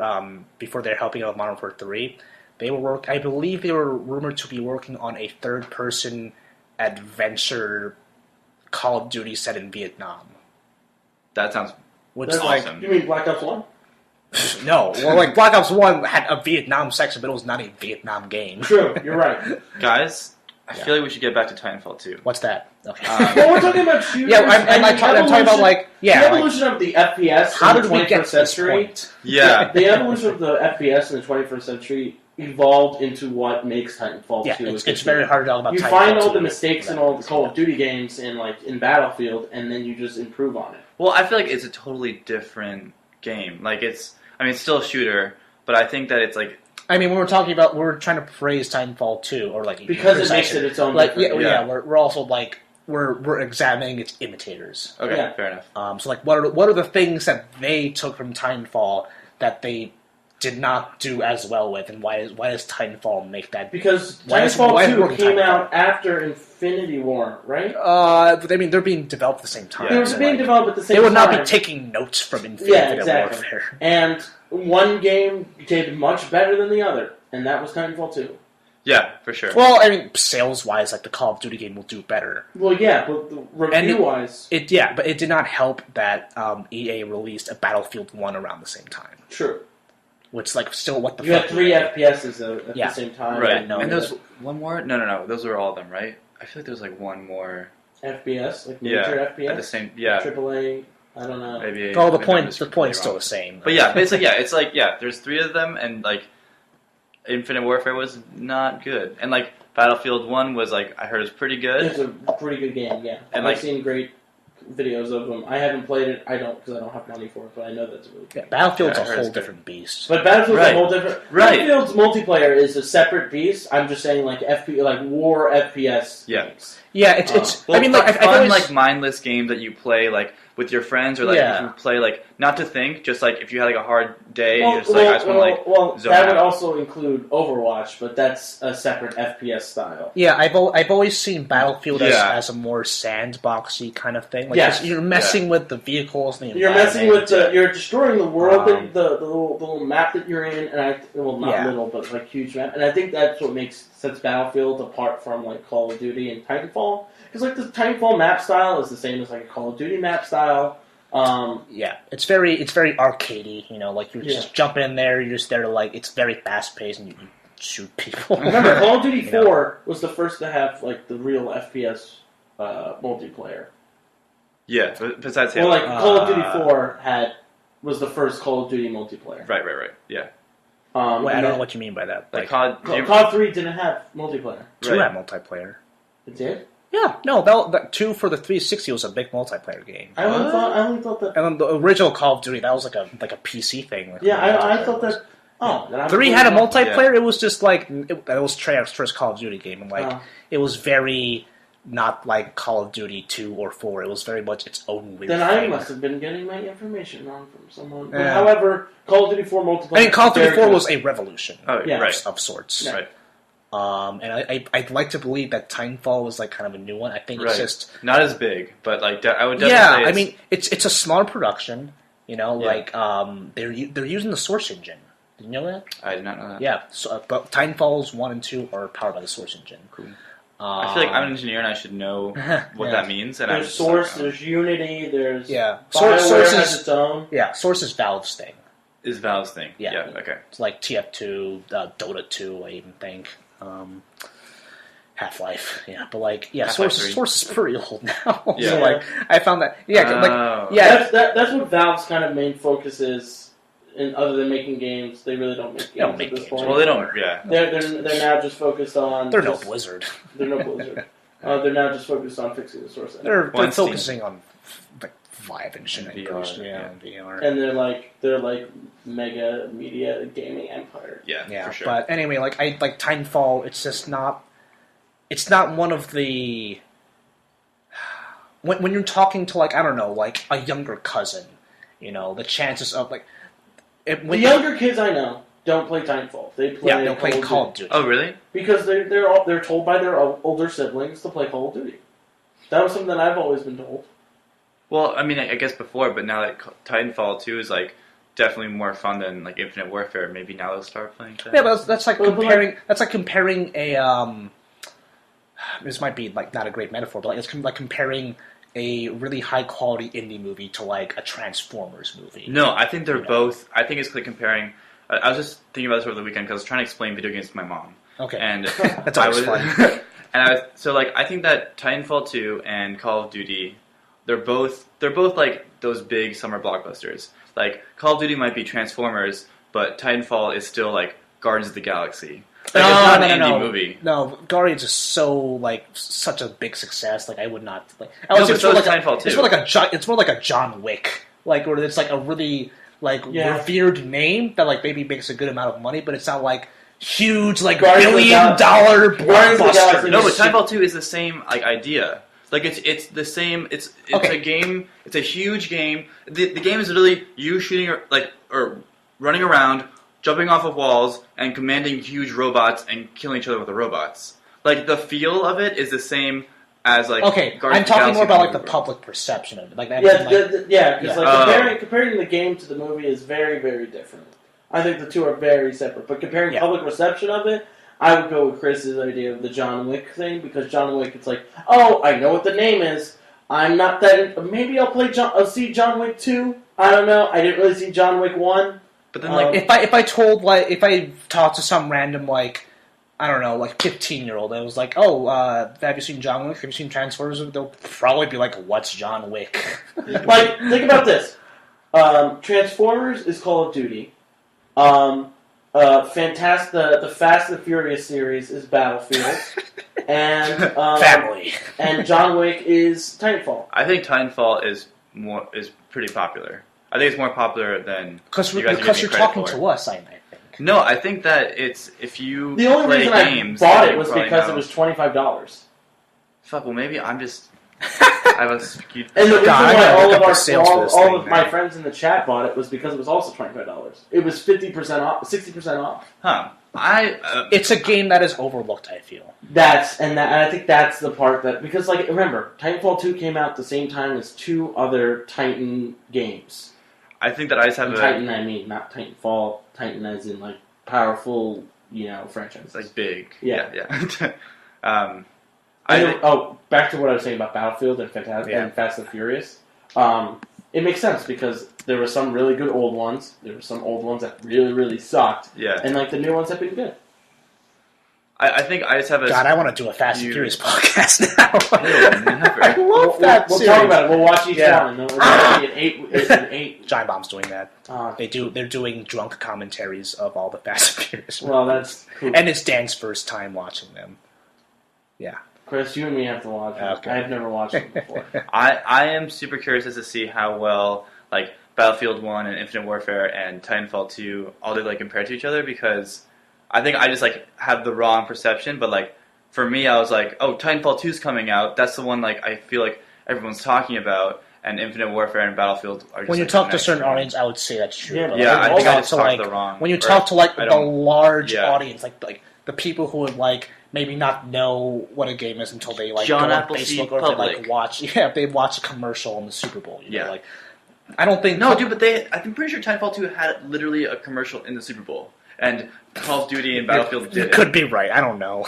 helping out with Modern Warfare 3, I believe they were rumored to be working on a third-person adventure Call of Duty set in Vietnam. That sounds awesome. Like, you mean Black Ops 1? No. Well, like, Black Ops 1 had a Vietnam section, but it was not a Vietnam game. True, you're right. Guys, I feel like we should get back to Titanfall 2. What's that? Okay. Well, we're talking about shooters. Yeah, I'm talking about, like... Yeah, the evolution of the FPS how in the 21st century. Yeah. The evolution of the FPS in the 21st century evolved into what makes Titanfall 2. It's very hard to talk about Titanfall 2. You find all the mistakes in all the Call of Duty games in Battlefield, and then you just improve on it. Well, I feel like it's a totally different game. Like, it's still a shooter, but I think that it's like... I mean, when we're trying to praise Titanfall 2, or like... Because it makes it its own different. We're also like... We're examining its imitators. Okay, fair enough. So, like, what are the things that they took from Titanfall that they did not do as well with, and why does Titanfall make that? Because Titanfall 2 came out after Infinity War, right? I mean, they're being developed at the same time. They were being developed at the same time. They would not be taking notes from Infinity Warfare. And one game did much better than the other, and that was Titanfall 2. Yeah, for sure. Well, I mean, sales-wise, like, the Call of Duty game will do better. Well, yeah, but review-wise... but it did not help that EA released a Battlefield 1 around the same time. True. Which, like, still what the fuck... You had 3 FPSs at the same time. Right. And there's one more? No. Those were all of them, right? I feel like there's, like, one more... FPS? Like, major FPS? At the same... Yeah. AAA... I don't know. Maybe... Oh, the point's still the same. But yeah, basically, it's like, there's 3 of them, and, like... Infinite Warfare was not good. And, like, Battlefield 1 was, like, I heard it was pretty good. It's a pretty good game, yeah. And I've seen great videos of them. I haven't played it, because I don't have money for it, but I know that's a really good game. Battlefield's a whole different beast. But Battlefield's a whole different... Battlefield's multiplayer is a separate beast. I'm just saying, like, war FPS games. Yeah, it's well, I mean, like, fun, like, mindless game that you play, like, with your friends, or, like, if you play, like, not to think, just, like, if you had, like, a hard day, and you're just, like, I just want to, like, zone that would out. also include Overwatch, but that's a separate FPS style. Yeah, I've always seen Battlefield as a more sandboxy kind of thing. Like, you're messing with the vehicles and the You're messing with you're destroying the world, the little map that you're in, and not little, but, like, huge map, and I think that's what sets Battlefield apart from, like, Call of Duty and Titanfall. Because, like, the Titanfall map style is the same as, like, a Call of Duty map style. It's very arcadey, you know, like, you're just jumping in there, you're just there to, like, it's very fast-paced, and you shoot people. Remember, Call of Duty You know? 4 was the first to have like the real FPS multiplayer. Yeah, besides Well, Halo. like Call of Duty 4 was the first Call of Duty multiplayer. Right, yeah. Wait, I don't know what you mean by that. Like Call of 3 didn't have multiplayer. 2 had multiplayer. It did? Yeah, no, that 2 for the 360 was a big multiplayer game. I only thought that. And then the original Call of Duty, that was like a PC thing. Like I thought that. Oh, then 3 had a multiplayer. It was just like it was Treyarch's first Call of Duty game, and like it was very not like Call of Duty 2 or 4. It was very much its own weird Then thing. I must have been getting my information wrong from someone. But Yeah. however, Call of Duty 4 multiplayer. I mean, Call of Duty 4 very was a revolution. Yeah. Right. Of sorts. Yeah. Right. And I'd like to believe that Titanfall was like kind of a new one. I think it's just not as big, but like I would definitely say I mean, it's a smaller production. You know, Yeah. like they're using the Source engine. Did you know that? I did not know that. Yeah, so, but Titanfalls 1 and 2 are powered by the Source engine. Cool. I feel like I'm an engineer and I should know what that means. And There's Source, there's Unity, there's Source Source is has its own. Yeah, Source is Valve's thing. Is Valve's thing. Yeah. Okay. It's like TF2, Dota 2, I even think. Half-Life, yeah, but like, Source is pretty old now. Yeah. So like, I found that, That's what Valve's kind of main focus is. And other than making games, they really don't make games at this point. Well, they don't. Yeah. They're now just focused on. They're no Blizzard. They're no Blizzard. They're now just focused on fixing the source engine. They're focusing on like Vive and shit, VR, VR. And they're like mega media gaming empire. Yeah, for sure. But anyway, like Titanfall, it's just not. It's not one of the. When you're talking to like I don't know, like a younger cousin, you know, the chances of like. The younger kids I know don't play Titanfall. They play Call of Duty. Oh, really? Because they're told by their older siblings to play Call of Duty. That was something that I've always been told. Well, I mean, I guess before, but now that Titanfall 2 is like definitely more fun than like Infinite Warfare, maybe now they'll start playing that. Yeah, but that's like comparing. That's like comparing a. This might be like not a great metaphor, but like it's like comparing a really high quality indie movie to like a Transformers movie. No, I think they're both. I think it's like comparing. I was just thinking about this over the weekend because I was trying to explain video games to my mom. Okay, and that's always fun. And I think that Titanfall 2 and Call of Duty, they're both like those big summer blockbusters. Like Call of Duty might be Transformers, but Titanfall is still like Guardians of the Galaxy. Like, it's not an indie movie. No, Guardians is so like such a big success. Like I would not. Like, but so is Titanfall 2. It's more like a John Wick. Like where it's like a really revered name that like maybe makes a good amount of money, but it's not like huge like $1 billion blockbuster. No, but Titanfall 2 is the same like idea. Like it's the same. It's a game. It's a huge game. The game is literally you shooting or running around, jumping off of walls, and commanding huge robots and killing each other with the robots. Like the feel of it is the same as like. Okay, I'm talking more about like the public perception of it. Like that. Comparing the game to the movie is very, very different. I think the two are very separate. But comparing public reception of it, I would go with Chris's idea of the John Wick thing, because John Wick, it's like, oh, I know what the name is. I'm not that. Maybe I'll see John Wick 2. I don't know. I didn't really see John Wick 1. But then, like, if I talked to some random like, I don't know, like 15-year-old, I was like, oh, have you seen John Wick? Have you seen Transformers? They'll probably be like, what's John Wick? Like, think about this. Transformers is Call of Duty. The Fast and the Furious series is Battlefield, and Family. And John Wick is Titanfall. I think Titanfall is pretty popular. I think it's more popular than because you're talking to us. I think. No, I think that it's if you the only play reason games, I bought it was because it was $25. Fuck. Well, maybe I'm just. I was. And the reason why all of my friends in the chat bought it was because it was also $25. It was 50% off, 60% off. Huh. It's a game that is overlooked, I feel. And I think that's the part that, because like remember, Titanfall 2 came out at the same time as two other Titan games. I think that I just have Titan, I mean not Titanfall, Titan as in like powerful, franchise. Like big. Yeah. Back to what I was saying about Battlefield and Fast and Furious. It makes sense because there were some really good old ones. There were some old ones that really, really sucked. Yeah. And like the new ones have been good. I think I just have a... God, I want to do a Fast and Furious podcast now. Never. I love that We'll series. talk about it. We'll watch each one. It's gonna be an 8. Giant Bomb's doing that. They're doing drunk commentaries of all the Fast and Furious. Well, that's cool. And it's Dan's first time watching them. Yeah. Chris, you and me have to watch it. Okay. I've never watched it before. I am super curious as to see how well like Battlefield 1 and Infinite Warfare and Titanfall 2 all did like compare to each other, because I think I just like have the wrong perception, but like for me I was like, oh, Titanfall 2 is coming out. That's the one like I feel like everyone's talking about, and Infinite Warfare and Battlefield are just, when you like, talk to next certain one. audience, I would say that's true. Yeah, But Yeah, I think I just to, talked like, the wrong. when you or talk to like I the don't- large yeah. audience, like the people who would like maybe not know what a game is until they like John go on Appleseed Facebook, or if they like Public. watch if they watch a commercial on the Super Bowl. You know, Yeah. like I don't think No, dude, but I'm pretty sure Titanfall 2 had literally a commercial in the Super Bowl, and Call of Duty and Battlefield You did. could be right. I don't know.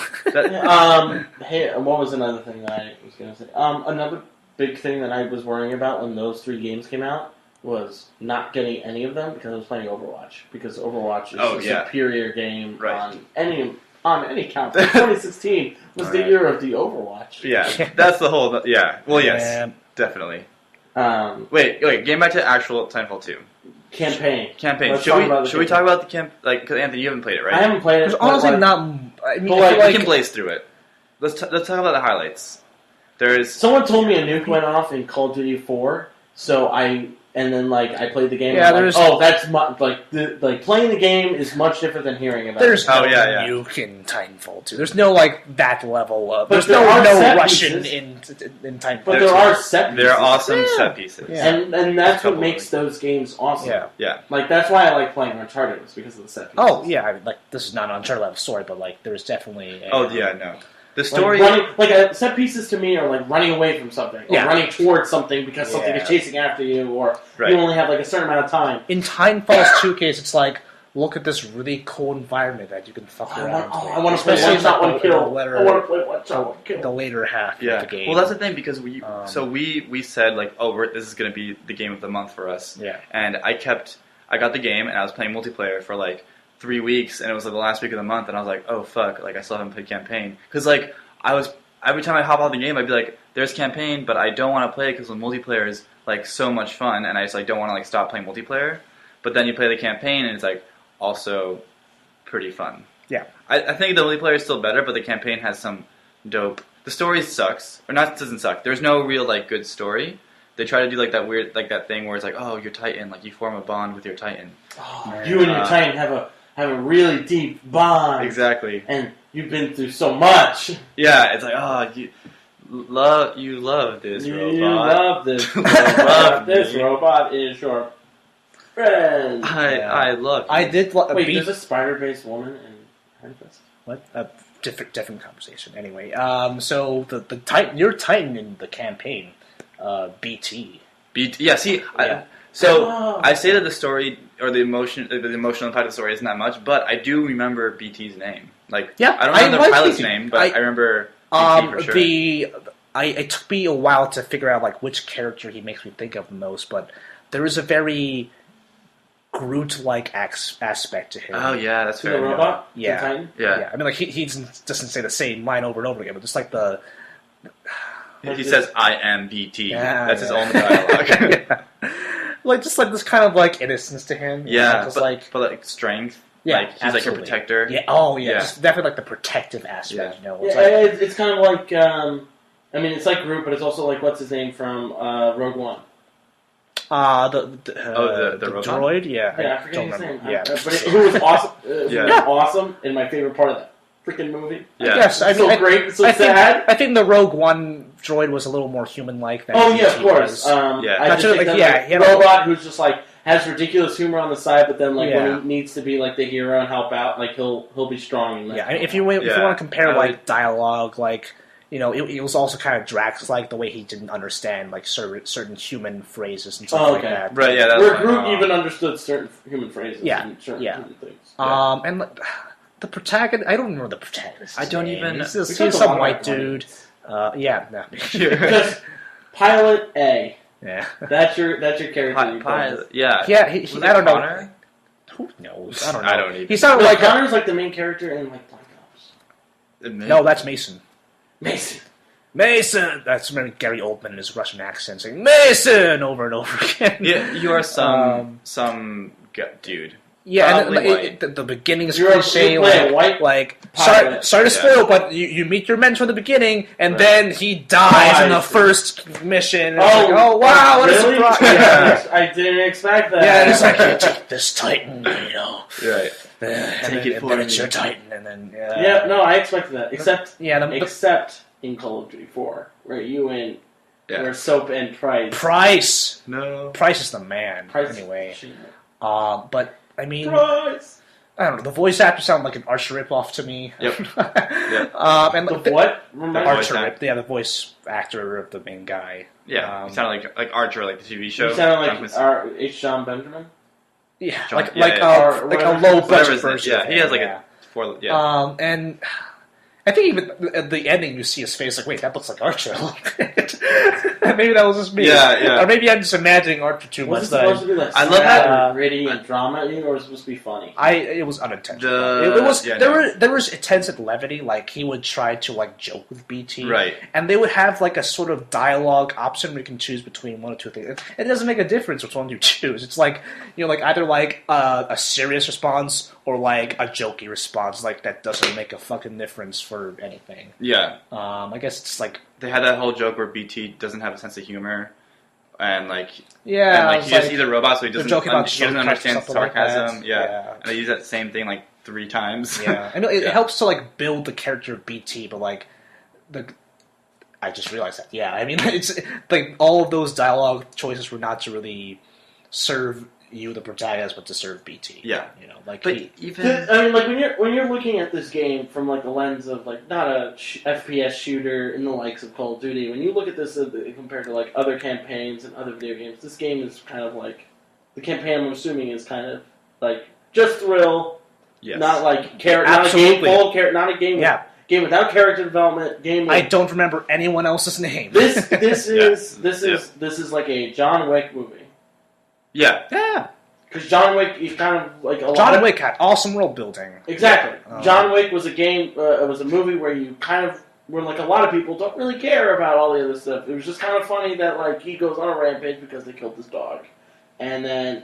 Hey, what was another thing that I was going to say? Another big thing that I was worrying about when those 3 games came out was not getting any of them because I was playing Overwatch. Because Overwatch is a superior game on any count. 2016 was the year of the Overwatch. Yeah, that's the whole. Yeah, well, yes, definitely. Wait, game back to actual Titanfall 2. Campaign. Let's should we talk about the camp? Like, because Anthony, you haven't played it, right? I haven't played it. There's honestly not. I mean, But, We can blaze through it. Let's talk about the highlights. Someone told me a nuke went off in Call of Duty 4, and then I played the game. Yeah, and there's that's playing the game is much different than hearing about. There's it. no nuke in Titanfall 2. There's no that level of. But There's no Russian pieces. in Titanfall. But there are set pieces. There are awesome set pieces. Yeah. And that's what makes those games awesome. Yeah. That's why I like playing Uncharted, was because of the set pieces. Oh yeah, this is not an Uncharted level story, but there's definitely. The story, set pieces to me are like running away from something, or running towards something because something is chasing after you, or you only have a certain amount of time. In Titanfall's 2 case, it's like, look at this really cool environment that you can fuck around with. I want to play one shot, one kill. I want to play one shot, one kill. The later half of the game. Well, that's the thing, because we said this is going to be the game of the month for us. Yeah. And I got the game, and I was playing multiplayer for 3 weeks, and it was the last week of the month, and I was like, oh fuck, I still haven't played campaign, because every time I hop out of the game, I'd be like, there's campaign, but I don't want to play it because the multiplayer is so much fun, and I just don't want to stop playing multiplayer. But then you play the campaign, and it's also pretty fun. Yeah, I think the multiplayer is still better, but the campaign has some dope. The story sucks, or not, doesn't suck. There's no real good story. They try to do that weird that thing where it's oh, you're Titan, you form a bond with your Titan. Oh, you and your Titan have a really deep bond. Exactly. And you've been through so much. Yeah, it's you love this robot. You love this robot. This robot is your friend. I love you. I did. Wait, there's a spider-based woman in Handfist? What? Different conversation. Anyway, so the Titan, your Titan in the campaign, BT. Yeah. See, Yeah. I say that the story or the emotional impact of the story isn't that much, but I do remember BT's name. I don't remember the pilot's name, but I remember BT for sure. It took me a while to figure out which character he makes me think of most, but there is a very Groot-like aspect to him. Oh yeah, that's fair. The robot? Yeah. The Titan? Yeah. I mean, he doesn't say the same line over and over again, but just he says, "I am BT." Yeah, that's his own dialogue. Just this kind of innocence to him. Yeah, but strength. Yeah, he's absolutely. a protector. Yeah. Oh yeah. Yeah. Just definitely the protective aspect. Yeah. It's kind of it's like Groot, but it's also what's his name from Rogue One. The robot? droid. Yeah. I forget his name. Yeah, but who was awesome? Awesome, and my favorite part of that freaking movie. Yeah. Yes, Great, so sad. I think the Rogue One droid was a little more human-like than. Oh yeah, of course. Yeah. I just think he had robot who's just has ridiculous humor on the side, but then when he needs to be the hero and help out, he'll be strong. Yeah, if you want to compare dialogue, it was also kind of Drax-like the way he didn't understand certain human phrases and stuff like that. Right, yeah. Where Groot even understood certain human phrases. Yeah, and certain human things. And the protagonist, I don't remember the protagonist. I don't even. He's some white dude. Just Pilot A. Yeah, that's your character. Pilot. Yeah. Yeah. I don't Connor? know. Who knows? I don't know. I don't even. He sounded Connor's the main character in Black Ops. No, that's Mason. Mason. Mason! That's remember Gary Oldman in his Russian accent saying Mason over and over again. Yeah, you are some dude. Yeah, Probably and the beginning is You're cliche. playing white Sorry to Yeah. spoil, but you meet your mentor in the beginning, and then he dies in the first mission. And it's like, oh wow, what really? a surprise! Yeah. I didn't expect that. Yeah, and it's like, you take this Titan, you know. Right. Take it for then it's me. your Titan, and then... Yeah, no, I expected that. Except except in Call of Duty 4, where you and... Yeah. Where Soap and Price... Price! No. Price is the man, Price anyway. But, I mean... Price! I don't know, the voice actor sounded like an Archer ripoff to me. Yep. And the what? The voice actor of the main guy. Yeah, he sounded like Archer, like the TV show. You sounded like H. John Benjamin? Yeah, John- like yeah, a low budget his name- version. yeah, of he him, has like yeah. and I think even at the ending, you see his face like, wait, that looks like Archer a little bit. Maybe that was just me. Yeah. Or maybe I'm just imagining Archer too much. Was it supposed to be like I love that- gritty and drama, or was it supposed to be funny? It was unintentional. There was intense levity. Like he would try to like joke with BT, Right. And they would have like a sort of dialogue option where you can choose between one or two things. It doesn't make a difference which one you choose. It's like like either like a serious response or like a jokey response. Like that doesn't make a fucking difference for anything. Yeah. I guess it's like They had that whole joke where BT doesn't have a sense of humor, and he's he's just either robot, so he doesn't understand something like sarcasm. that. Yeah, and they use that same thing like 3 times. Yeah, I know it helps to like build the character of BT, but like I just realized that. Yeah, I mean it's like all of those dialogue choices were not to really serve you, the protagonist, but to serve BT. Yeah, like but I mean, like when you're looking at this game from like the lens of like not a FPS shooter in the likes of Call of Duty, when you look at this compared to like other campaigns and other video games, this game is kind of like the campaign. I'm assuming is kind of like just thrill, not like not a game full not a game. Game without character development. Game. I don't remember anyone else's name. This is like a John Wick movie. Yeah. Because John Wick is kind of like John Wick had awesome world building. Exactly. John Wick was a game. It was a movie where you kind of where like a lot of people don't really care about all the other stuff. It was just kind of funny that like he goes on a rampage because they killed his dog, and then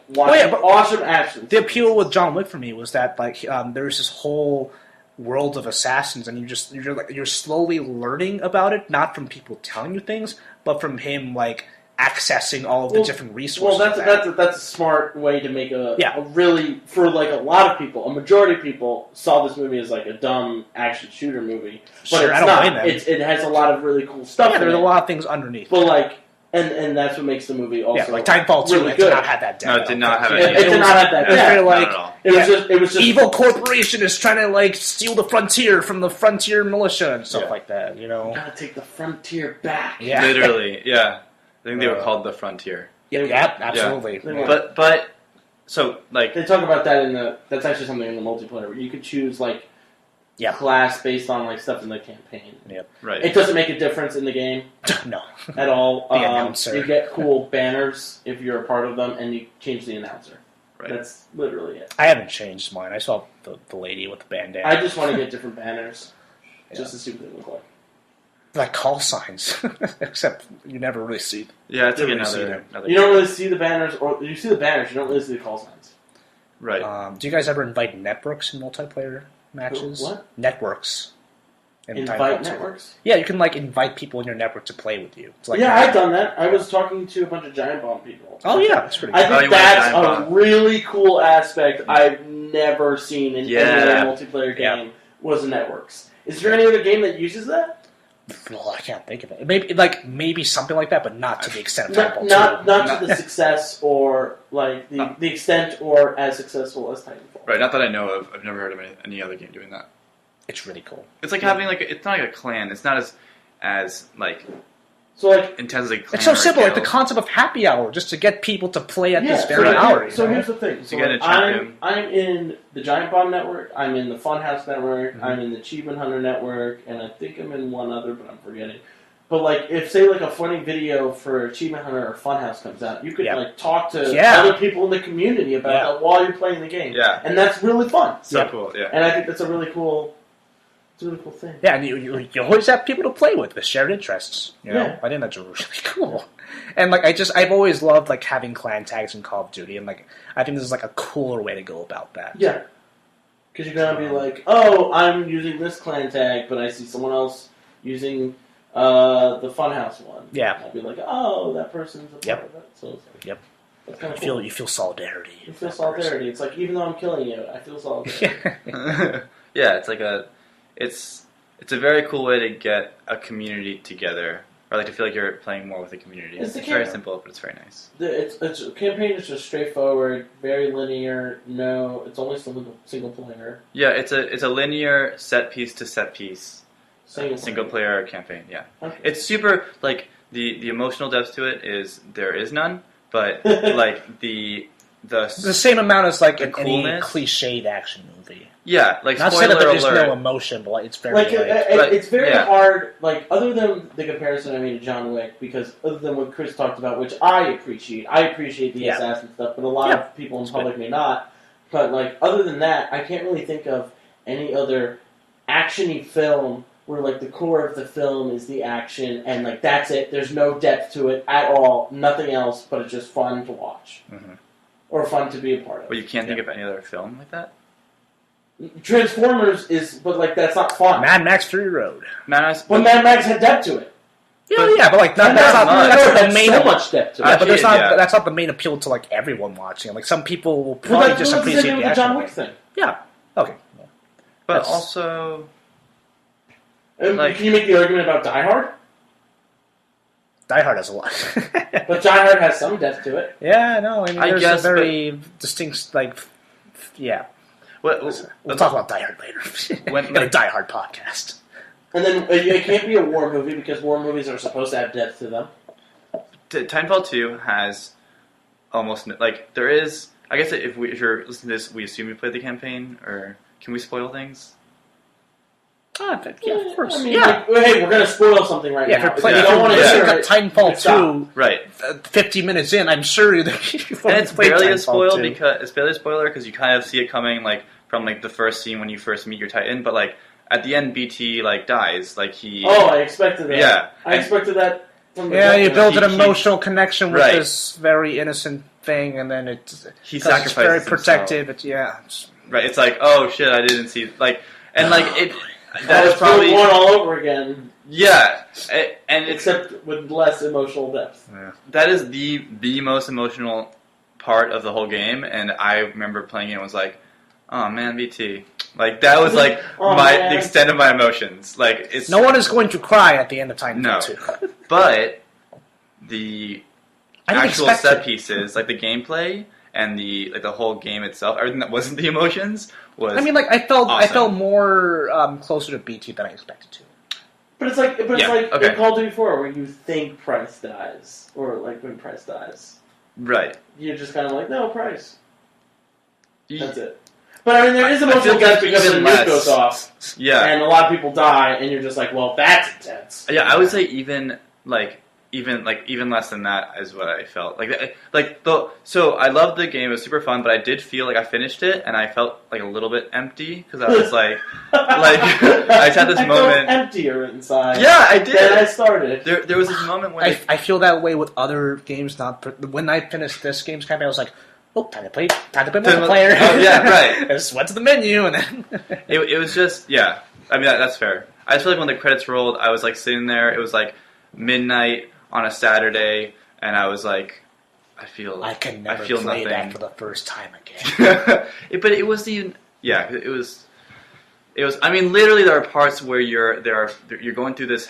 watching awesome action. The appeal with John Wick for me was that like there's this whole world of assassins, and you're slowly learning about it, not from people telling you things, but from him like accessing all of the different resources. Well, that's a smart way to make a really, for like a lot of people, a majority of people saw this movie as like a dumb action shooter movie, but sure, it's I don't not. blame them. It has a lot of really cool stuff. Yeah, there's a lot of things underneath. But like, and that's what makes the movie also like Titanfall 2 really did not have that depth. No, it did not have it. It did not have that depth. It was just evil corporation is trying to like steal the frontier from the frontier militia and stuff like that. You gotta take the frontier back. Yeah. Literally, yeah. I think they were called the Frontier. Yeah, absolutely. Yeah. But so like they talk about that that's actually something in the multiplayer where you could choose like class based on like stuff in the campaign. Yep. Right. It doesn't make a difference in the game. No. At all. The announcer. You get cool banners if you're a part of them, and you change the announcer. Right. That's literally it. I haven't changed mine. I saw the lady with the bandana. I just want to get different banners, just to see what they look like. Like call signs, except you never really see them. Yeah, it's like another. You don't really see the banners, or you see the banners. You don't really see the call signs. Right. Do you guys ever invite networks in multiplayer matches? What? Networks. Invite networks? Yeah, you can like invite people in your network to play with you. It's like I've done that. I was talking to a bunch of Giant Bomb people. Oh yeah, that's pretty cool. I think that's a really cool aspect I've never seen in any other multiplayer game was networks. Is there any other game that uses that? Well, I can't think of it. Maybe something like that, but not to the extent of Titanfall 2. Not to the success or like the extent or as successful as Titanfall. Right, not that I know of. I've never heard of any other game doing that. It's really cool. It's like having it's not like a clan. It's not as so like intense as a clan. It's so simple, like the concept of happy hour, just to get people to play at this very hour. So here's the thing. So I'm in the Giant Bomb network. I'm in the Funhouse network. I'm in the Achievement Hunter network, and I think I'm in one other, but I'm forgetting. But like, if say like a funny video for Achievement Hunter or Funhouse comes out, you could like talk to other people in the community about that while you're playing the game. Yeah, and that's really fun. So cool. Yeah, and I think that's a really cool It's a really cool thing. Yeah, and you always have people to play with shared interests. You know? Yeah. I think that's really cool. And like I've always loved like having clan tags in Call of Duty, and like I think this is like a cooler way to go about that. Yeah. Because you're gonna be like, oh, I'm using this clan tag, but I see someone else using the Funhouse one. Yeah. I'll be like, oh, that person's a part of that. So it's like, Yep. That's kind of cool. You feel solidarity. You feel solidarity. It's like, even though I'm killing you, I feel solidarity. Yeah, it's like it's a very cool way to get a community together, or like to feel like you're playing more with a community. It's very simple, but it's very nice. It's campaign is just straightforward, very linear. No, it's only single player. Yeah, it's a linear set piece to set piece, single player campaign. Yeah, okay. It's super like the emotional depth to it is there is none, but like the same amount as like any cliched action movie. Yeah, like not spoiler saying that there's alert. No emotion, but like, it's very it's very hard. Like other than the comparison I made to John Wick, because other than what Chris talked about, which I appreciate the assassin stuff, but a lot of people in public may not. But like other than that, I can't really think of any other actiony film where like the core of the film is the action and like that's it. There's no depth to it at all, nothing else, but it's just fun to watch or fun to be a part of. But you can't think of any other film like that. Transformers is, but like that's not fun. Mad Max Fury Road. Mad Max had depth to it. Yeah, but like that's not the main. So much depth to it. Yeah, but that's not the main appeal to like everyone watching. Like some people will probably just appreciate the action. John Wick thing. Yeah. Okay. Yeah. But also, can you make the argument about Die Hard? Die Hard has a lot. But Die Hard has some depth to it. Yeah, no, I mean, there's a very distinct, like, yeah. We'll talk about Die Hard later. In a Die Hard podcast. And then it can't be a war movie because war movies are supposed to have depth to them. Titanfall 2 has almost, like, there is, I guess if you're listening to this, we assume you played the campaign, or can we spoil things? Yeah, of course. I mean, hey, we're going to spoil something right now. If you don't want to hear Titanfall 2, right. 50 minutes in, I'm sure that and it's barely a spoiler because you kind of see it coming like from like the first scene when you first meet your Titan, but like at the end, BT like dies. Like he. Oh, I expected that. Yeah, I expected that. From the you build an emotional connection with this very innocent thing, and then he sacrifices. It's very protective. Himself. Right. It's like, oh shit, I didn't see and like it. That is probably one all over again. Yeah, and except with less emotional depth. Yeah. That is the most emotional part of the whole game, and I remember playing it and was like, "Oh man, BT!" Like that was like the extent of my emotions. Like it's no one is going to cry at the end of Titanfall 2. But the actual set pieces, like the gameplay and the whole game itself, everything that wasn't the emotions was. I mean, like I felt awesome. more closer to BT than I expected to. But it's like in Call of Duty 4 where you think Price dies, or like when Price dies, right? You're just kind of like, no, Price. That's it. But I mean, there is emotional depth because the nuke goes off, and a lot of people die, and you're just like, well, that's intense. Yeah, I would say even less than that is what I felt. So I loved the game; it was super fun. But I did feel like I finished it, and I felt like a little bit empty because I was like, I just had this moment. Felt emptier inside. Yeah, I did. Then I started. There was this moment when I feel that way with other games. When I finished this game's campaign, I was like, oh, time to play multiplayer. Oh yeah, right. I just went to the menu and then it was just I mean that's fair. I just feel like when the credits rolled, I was like sitting there. It was like midnight on a Saturday, and I was like, I can never play nothing. that for the first time again. But it was it was. I mean, literally, there are parts where you're going through this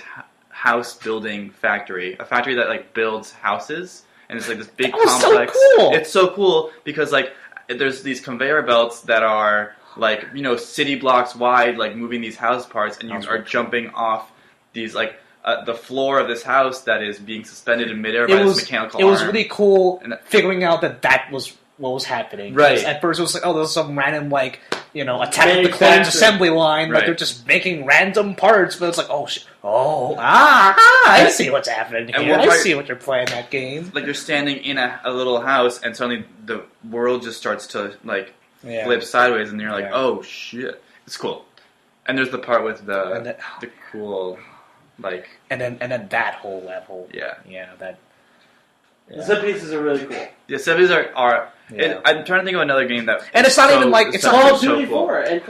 house building factory, a factory that like builds houses, and it's like this big complex. So cool. It's so cool because like there's these conveyor belts that are like city blocks wide, like moving these house parts, and you are jumping off these like. The floor of this house that is being suspended in midair by this mechanical arm. It was really cool figuring out that was what was happening. Right. At first it was like, oh, there's some random, like, Attack of the Clones assembly line. Right. Like, they're just making random parts, but it's like, oh, shit. I see what's happening here. I see what you're playing that game. Like, you're standing in a little house, and suddenly the world just starts to, like, flip sideways, and you're like, oh, shit. It's cool. And there's the part with the cool, like... And then that whole level. Yeah. Yeah, that... Yeah. The set pieces are really cool. Yeah, set pieces are I'm trying to think of another game that... And it's not even like... It's Call of Duty 4 and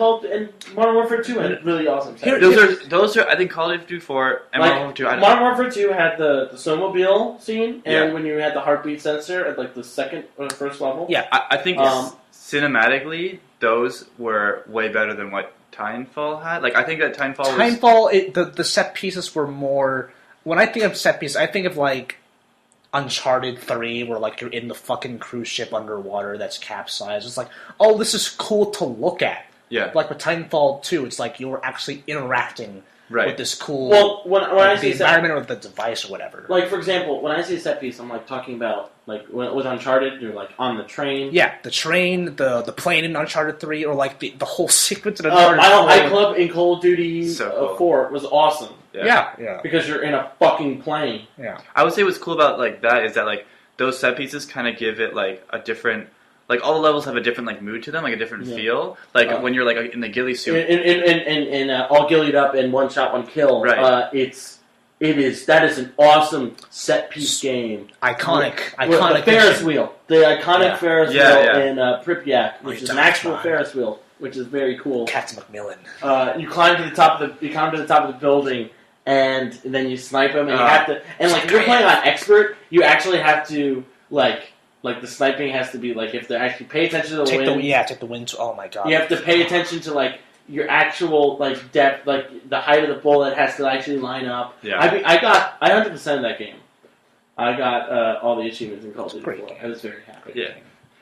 Modern Warfare 2 had really awesome set pieces. Those are, I think Call of Duty 4 and Modern Warfare 2... Modern Warfare 2 had the snowmobile scene, and when you had the heartbeat sensor at like the second or first level. Yeah. I think cinematically, those were way better than what Titanfall had. Like, I think that the set pieces were more... When I think of set pieces, I think of like... Uncharted 3, where like you're in the fucking cruise ship underwater that's capsized. It's like, oh, this is cool to look at. Yeah. Like with Titanfall 2, it's like you're actually interacting with this cool. Well, when I say the environment or the device or whatever. Like for example, when I say set piece, I'm like talking about like with Uncharted, you're like on the train. Yeah, the train, the plane in Uncharted 3, or like the whole sequence in Uncharted 4. iClub in Call of Duty 4 was awesome. Yeah. Because you're in a fucking plane. Yeah. I would say what's cool about like that is that like those set pieces kind of give it like a different, like all the levels have a different like mood to them, like a different feel. Like when you're like in the ghillie suit, in all gillied up and one shot, one kill. Right. That is an awesome set piece game. Iconic. The Ferris wheel, the iconic Ferris wheel in Pripyat, which is an actual Ferris wheel, which is very cool. Captain Macmillan. You climb to the top of the building. And then you snipe them, and you have to. And like if you're playing on expert, you actually have to like the sniping has to be like you have to actually pay attention to the wind. Take the wind. Oh my god! You have to pay attention to like your actual like depth, like the height of the bullet has to actually line up. Yeah. I 100% of that game. I got all the achievements in Call of Duty 4. I was very happy. Yeah.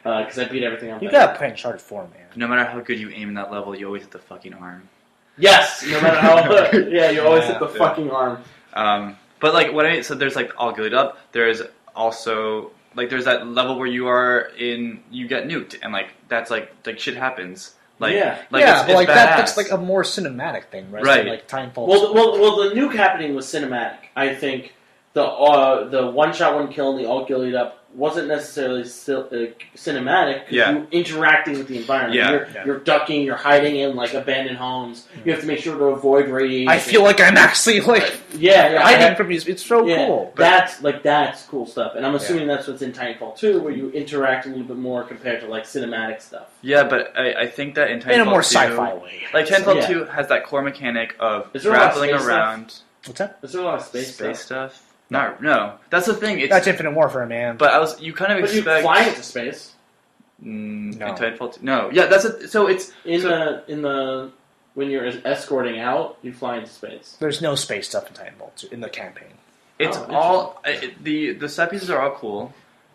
Because I beat everything on. You gotta play Uncharted 4, man. No matter how good you aim in that level, you always hit the fucking arm. Yes, no matter how. You always hit the fucking arm. But like so there's like all glued up. There's also like there's that level where you get nuked, and like that's like shit happens. Like it's like badass. that's like a more cinematic thing, right? Right. So, like Titanfall. Well, the nuke happening was cinematic. I think the one shot, one kill, and the all gillied up wasn't necessarily cinematic because you're interacting with the environment. You're ducking, you're hiding in like abandoned homes. You have to make sure to avoid radiation. I feel like I'm actually like hiding from you. It's so cool. That's cool stuff, and I'm assuming that's what's in Titanfall 2, where you interact a little bit more compared to like cinematic stuff. Yeah, but I think that in Titanfall 2, in a more sci-fi way, like Titanfall 2 has that core mechanic of grappling around. What's that? Is there a lot of space stuff? No. That's the thing. That's Infinite Warfare, man. But you kind of expect... But you fly into space. No. In Titanfall 2. No. Yeah, so it's... When you're escorting out, you fly into space. There's no space stuff in Titanfall 2, in the campaign. It's the set pieces are all cool,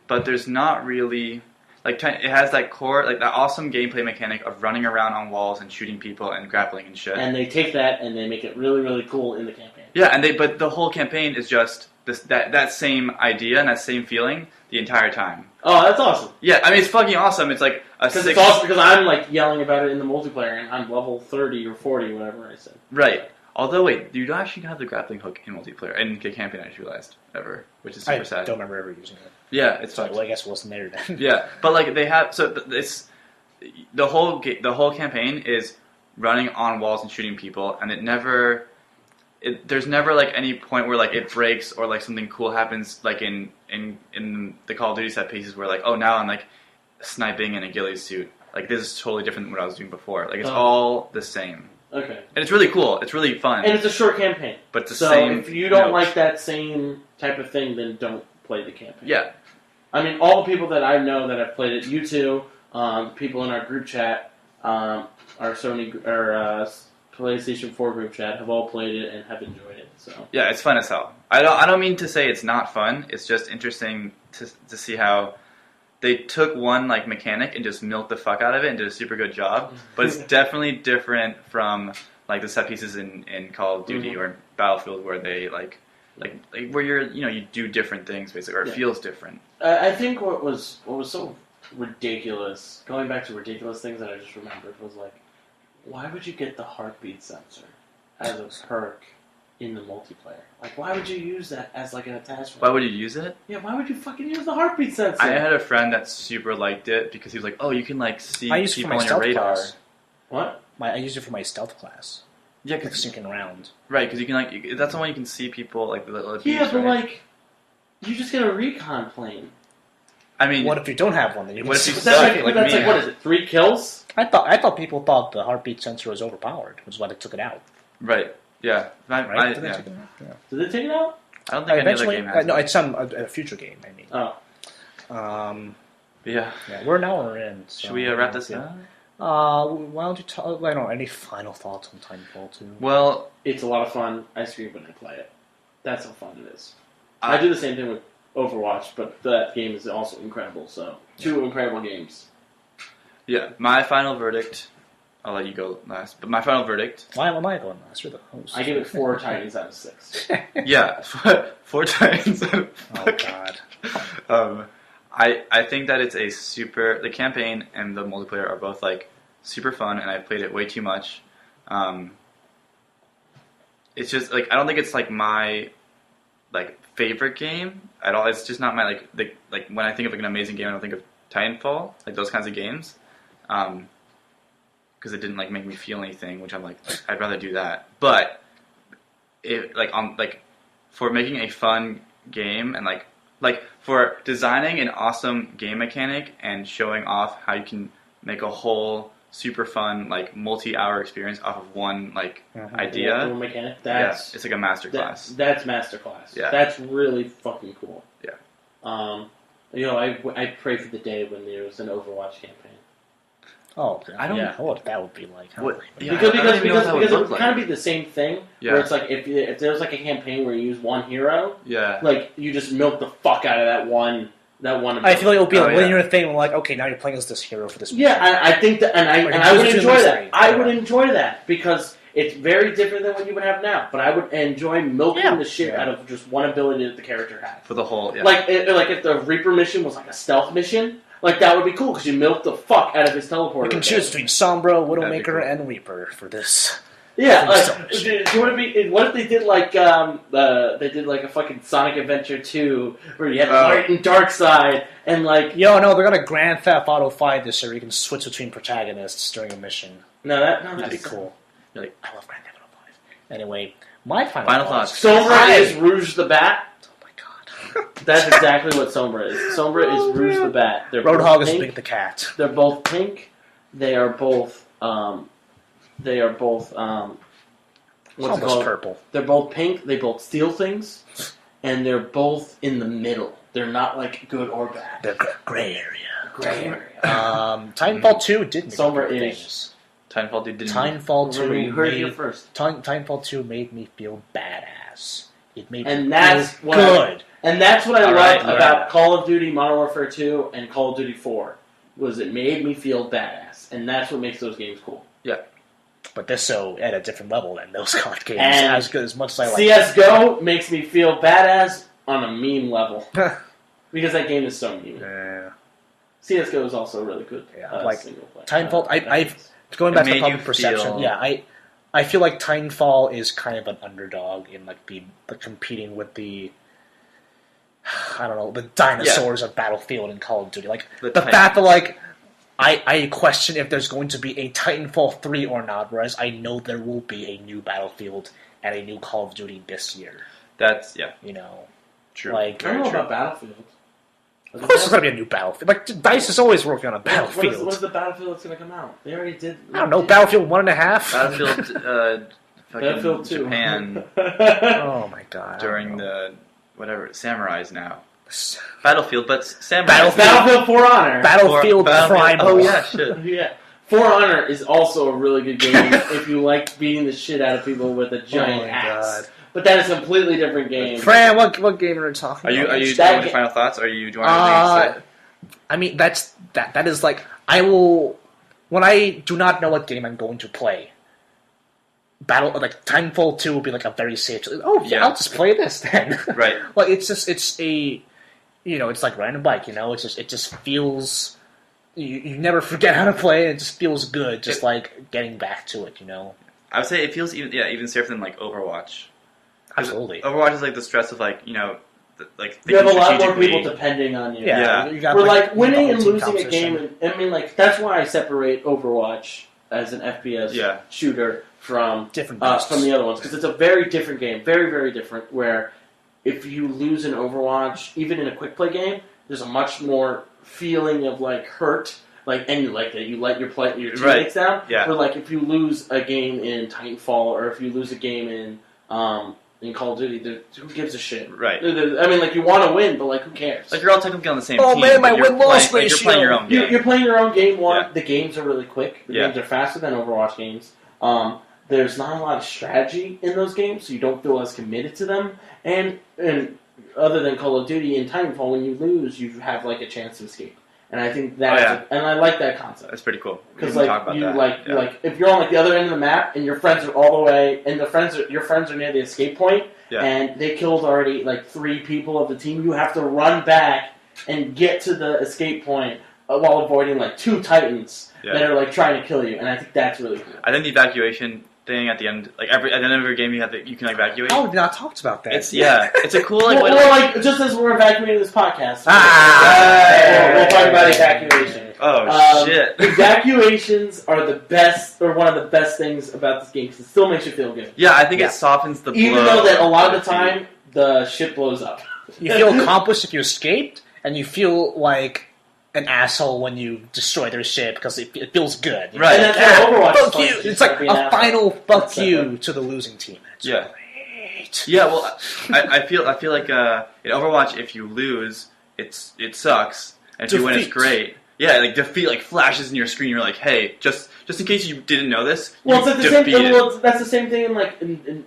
but there's not really... Like, it has that core, like that awesome gameplay mechanic of running around on walls and shooting people and grappling and shit. And they take that and they make it really, really cool in the campaign. Yeah, but the whole campaign is just that same idea and that same feeling the entire time. Oh, that's awesome. Yeah, I mean, it's fucking awesome. It's like It's awesome because I'm like yelling about it in the multiplayer and I'm level 30 or 40, whatever I said. Right. Although, wait, you don't actually have the grappling hook in multiplayer, in campaign, I just realized, ever, which is super sad. I don't remember ever using it. Yeah, it's so, well, I guess it wasn't there then. Yeah, but like they have, so the whole campaign is running on walls and shooting people, and there's never like any point where like it breaks or like something cool happens like in the Call of Duty set pieces where like, oh, now I'm like sniping in a ghillie suit. Like this is totally different than what I was doing before. Like it's all the same. Okay. And it's really cool. It's really fun. And it's a short campaign. But it's the same. So if you don't like that same type of thing, then don't play the campaign. Yeah. I mean, all the people that I know that have played it, you two, people in our group chat, our PlayStation 4 group chat, have all played it and have enjoyed it. So yeah, it's fun as hell. I don't mean to say it's not fun. It's just interesting to see how they took one like mechanic and just milked the fuck out of it and did a super good job. But it's definitely different from like the set pieces in Call of Duty or Battlefield where they like where you do different things basically, or it feels different. I think what was so ridiculous, going back to ridiculous things that I just remembered, was like, why would you get the heartbeat sensor as a perk in the multiplayer? Like, why would you use that as like an attachment? Why would you use it? Yeah, why would you fucking use the heartbeat sensor? I had a friend that super liked it because he was like, oh, you can like see I use it people for my on your radar. Class. What? I use it for my stealth class. Yeah, with sneaking around. Right, because you can that's the one you can see people like the beach, Yeah, but right? like, you just get a recon plane. I mean, What if you don't have one? Then what if you That's suck like, like that's me? like, what is it? 3 kills? I thought people thought the heartbeat sensor was overpowered, which is why they took it out. Right. Yeah. Right? Did they Yeah. take it out? Yeah. Did they take it out? I don't think any other Eventually, game has no, that. it's a future game. I mean, Oh. But yeah. we're an hour in. So, Should we wrap this up? Why don't you tell? I don't know. Any final thoughts on Titanfall 2? Well, It's a lot of fun. I scream when I play it. That's how fun it is. I do the same thing with Overwatch, but that game is also incredible. So, 2 incredible games. yeah. My final verdict. I'll let you go last. But my final verdict. Why am I going last? You're the host. I give it 4 Titans out of 6. Yeah. 4 times. Oh God. I think that it's a super. The campaign and the multiplayer are both like super fun, and I've played it way too much. It's just like I don't think it's like my like favorite game at all. It's just not my like when I think of like an amazing game, I don't think of Titanfall, like those kinds of games, because it didn't like make me feel anything, which I'm like I'd rather do that. But it like for making a fun game and like for designing an awesome game mechanic and showing off how you can make a whole super fun like multi-hour experience off of one like idea. One mechanic. It's like a masterclass. That's masterclass. Yeah. That's really fucking cool. Yeah. I pray for the day when there was an Overwatch campaign. Oh, I don't- Yeah, what that would be like? Huh? What- yeah, Because I don't even know what that would it look would kind of like. be the same thing. Yeah. Where it's like if there's like a campaign where you use one hero, Yeah. like you just milk the fuck out of that one. I feel like it would be a Oh, yeah. linear thing. Where like, okay, now you're playing as this hero for this. Yeah, I think that, and Like, I would just enjoy do that. this I thing. would enjoy that because it's very different than what you would have now. But I would enjoy milking the shit out of just one ability that the character has. For the whole, yeah. Like if the Reaper mission was like a stealth mission, like that would be cool because you milk the fuck out of his teleporter. You can choose between Sombra, That'd be Widowmaker, cool. and Reaper for this. Yeah, From like, stealth do mission. you want to be? What if they did like they did like a fucking Sonic Adventure 2 where you had light and dark side and like Yo, no, they're gonna Grand Theft Auto 5 this year. You can switch between protagonists during a mission. That'd be cool. You're like, I love Grand Theft Auto 5. Anyway, my Final thoughts. Sombra is Rouge the Bat. Oh my God. That's exactly what Sombra is. Sombra is Rouge the Bat. They're both Roadhog is pink. Big the Cat. They're both pink. They are both. What's it Almost called? purple. They're both pink. They both steal things, and they're both in the middle. They're not like good or bad. The gray area. Gray area. Titanfall 2 did make Sombra good is- things. Titanfall didn't. Titanfall 2 Remember, you heard it here made, first. Titanfall 2 made me feel badass. It made And me that's feel what good. And that's what I All loved right, about yeah. Call of Duty Modern Warfare 2 and Call of Duty 4 was it made me feel badass, and that's what makes those games cool. But this so at a different level than those COD games. And As good as much as I like. CS:GO makes me feel badass on a meme level because that game is so meme. Yeah. CS:GO is also really good. Yeah, like, single player. Titanfall. I've going back It to made the public you perception. feel- Yeah, I feel like Titanfall is kind of an underdog in like the competing with the I don't know the dinosaurs of Battlefield and Call of Duty. Like The the Titan- fact that like I question if there's going to be a Titanfall 3 or not, whereas I know there will be a new Battlefield and a new Call of Duty this year. That's yeah, You know, true. like I don't know Very about Battlefield. of course there's going to be a new Battlefield. Like DICE is always working on a Battlefield. What is the Battlefield that's going to come out? They already did. I don't know, Battlefield 1.5. Battlefield, fucking Battlefield 2. Japan Oh my god! during the whatever samurais now. Battlefield, but samurai. Battlefield For Honor. Battlefield Primal. Oh yeah, shit. Yeah. For Honor is also a really good game if you like beating the shit out of people with a giant Oh my axe. God. But that is a completely different game. Fran, what game are we talking Are you about? doing That your ga- final thoughts? Or are you doing anything to say? I mean, that is like I will when I do not know what game I'm going to play. Titanfall 2 will be like a very safe. Oh yeah, Yeah. I'll just play this then. Right. Like it's a it's like riding a bike. It just feels. You never forget how to play. It just feels good. Just like getting back to it. I would say it feels even safer than like Overwatch. 'Cause Absolutely. Overwatch is like the stress of like like You have a thinking lot more strategically. people depending on you. Yeah. You got, We're like winning the and whole team losing a game. competition. And, I mean, like that's why I separate Overwatch as an FPS Yeah. shooter from Different from the other ones because it's a very different game, very very different. Where if you lose in Overwatch, even in a quick play game, there's a much more feeling of like hurt, and you like that you let your teammates down. Yeah. Or like if you lose a game in Titanfall, or if you lose a game in Call of Duty, who gives a shit? Right. I mean, like you want to win, but like who cares? Like you're all technically on the same Oh, team. man, my but you're win-loss playing, like, you're playing your own game. You're playing your own game. One, Yeah. the games are really quick. The Yeah. games are faster than Overwatch games. There's not a lot of strategy in those games, so you don't feel as committed to them. And other than Call of Duty and Titanfall, when you lose, you have like a chance to escape. And I think that, and I like that concept. That's pretty cool. Because We can like talk about you that. like if you're on like the other end of the map and your friends are all the way, and your friends are near the escape point, and they killed already like 3 people of the team, you have to run back and get to the escape point while avoiding like 2 Titans that are like trying to kill you. And I think that's really cool. I think the evacuation thing at the end, like at the end of every game, you can evacuate. Oh, we've not talked about that. It's a cool like. Well, just as we're evacuating this podcast, we'll talk about evacuation. Oh shit! Evacuations are the best, or one of the best things about this game because it still makes you feel good. Yeah, I think it softens the blow. Even though that a lot of the time the ship blows up. You feel accomplished if you escaped, and you feel like an asshole when you destroy their ship because it feels good. Right. And that's what Overwatch is fuck like. you! It's like a final fuck you Like to the losing team. It's great. Yeah, well, I feel like in Overwatch, if you lose, it sucks, and if you win, it's great. Yeah, like defeat like flashes in your screen. You're like, hey, just in case you didn't know this, well, you it's like the same. defeated. That's the same thing in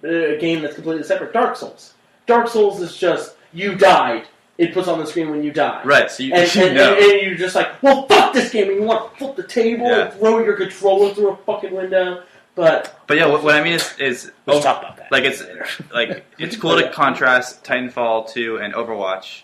a game that's completely separate. Dark Souls. Dark Souls is just you died. It puts on the screen when you die. Right, so you know. And you're just like, well, fuck this game, and you want to flip the table and throw your controller through a fucking window. But yeah, what I mean is We'll talk about that. like it's cool to contrast Titanfall 2 and Overwatch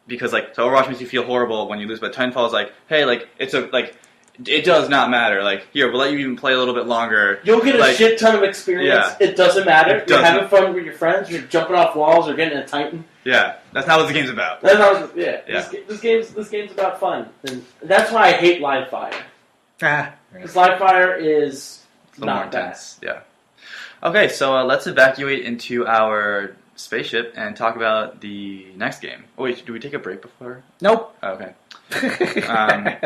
because so Overwatch makes you feel horrible when you lose, but Titanfall is like, hey, like it does not matter. Like here, we'll let you even play a little bit longer. You'll get a shit ton of experience. Yeah. It doesn't matter. You're having fun with your friends. You're jumping off walls or getting a Titan. Yeah, that's not what the game's about. This game's about fun, and that's why I hate live fire. Because live fire is a little more intense. Yeah. Okay, so let's evacuate into our spaceship and talk about the next game. Oh, wait, do we take a break before? Nope. Oh, okay.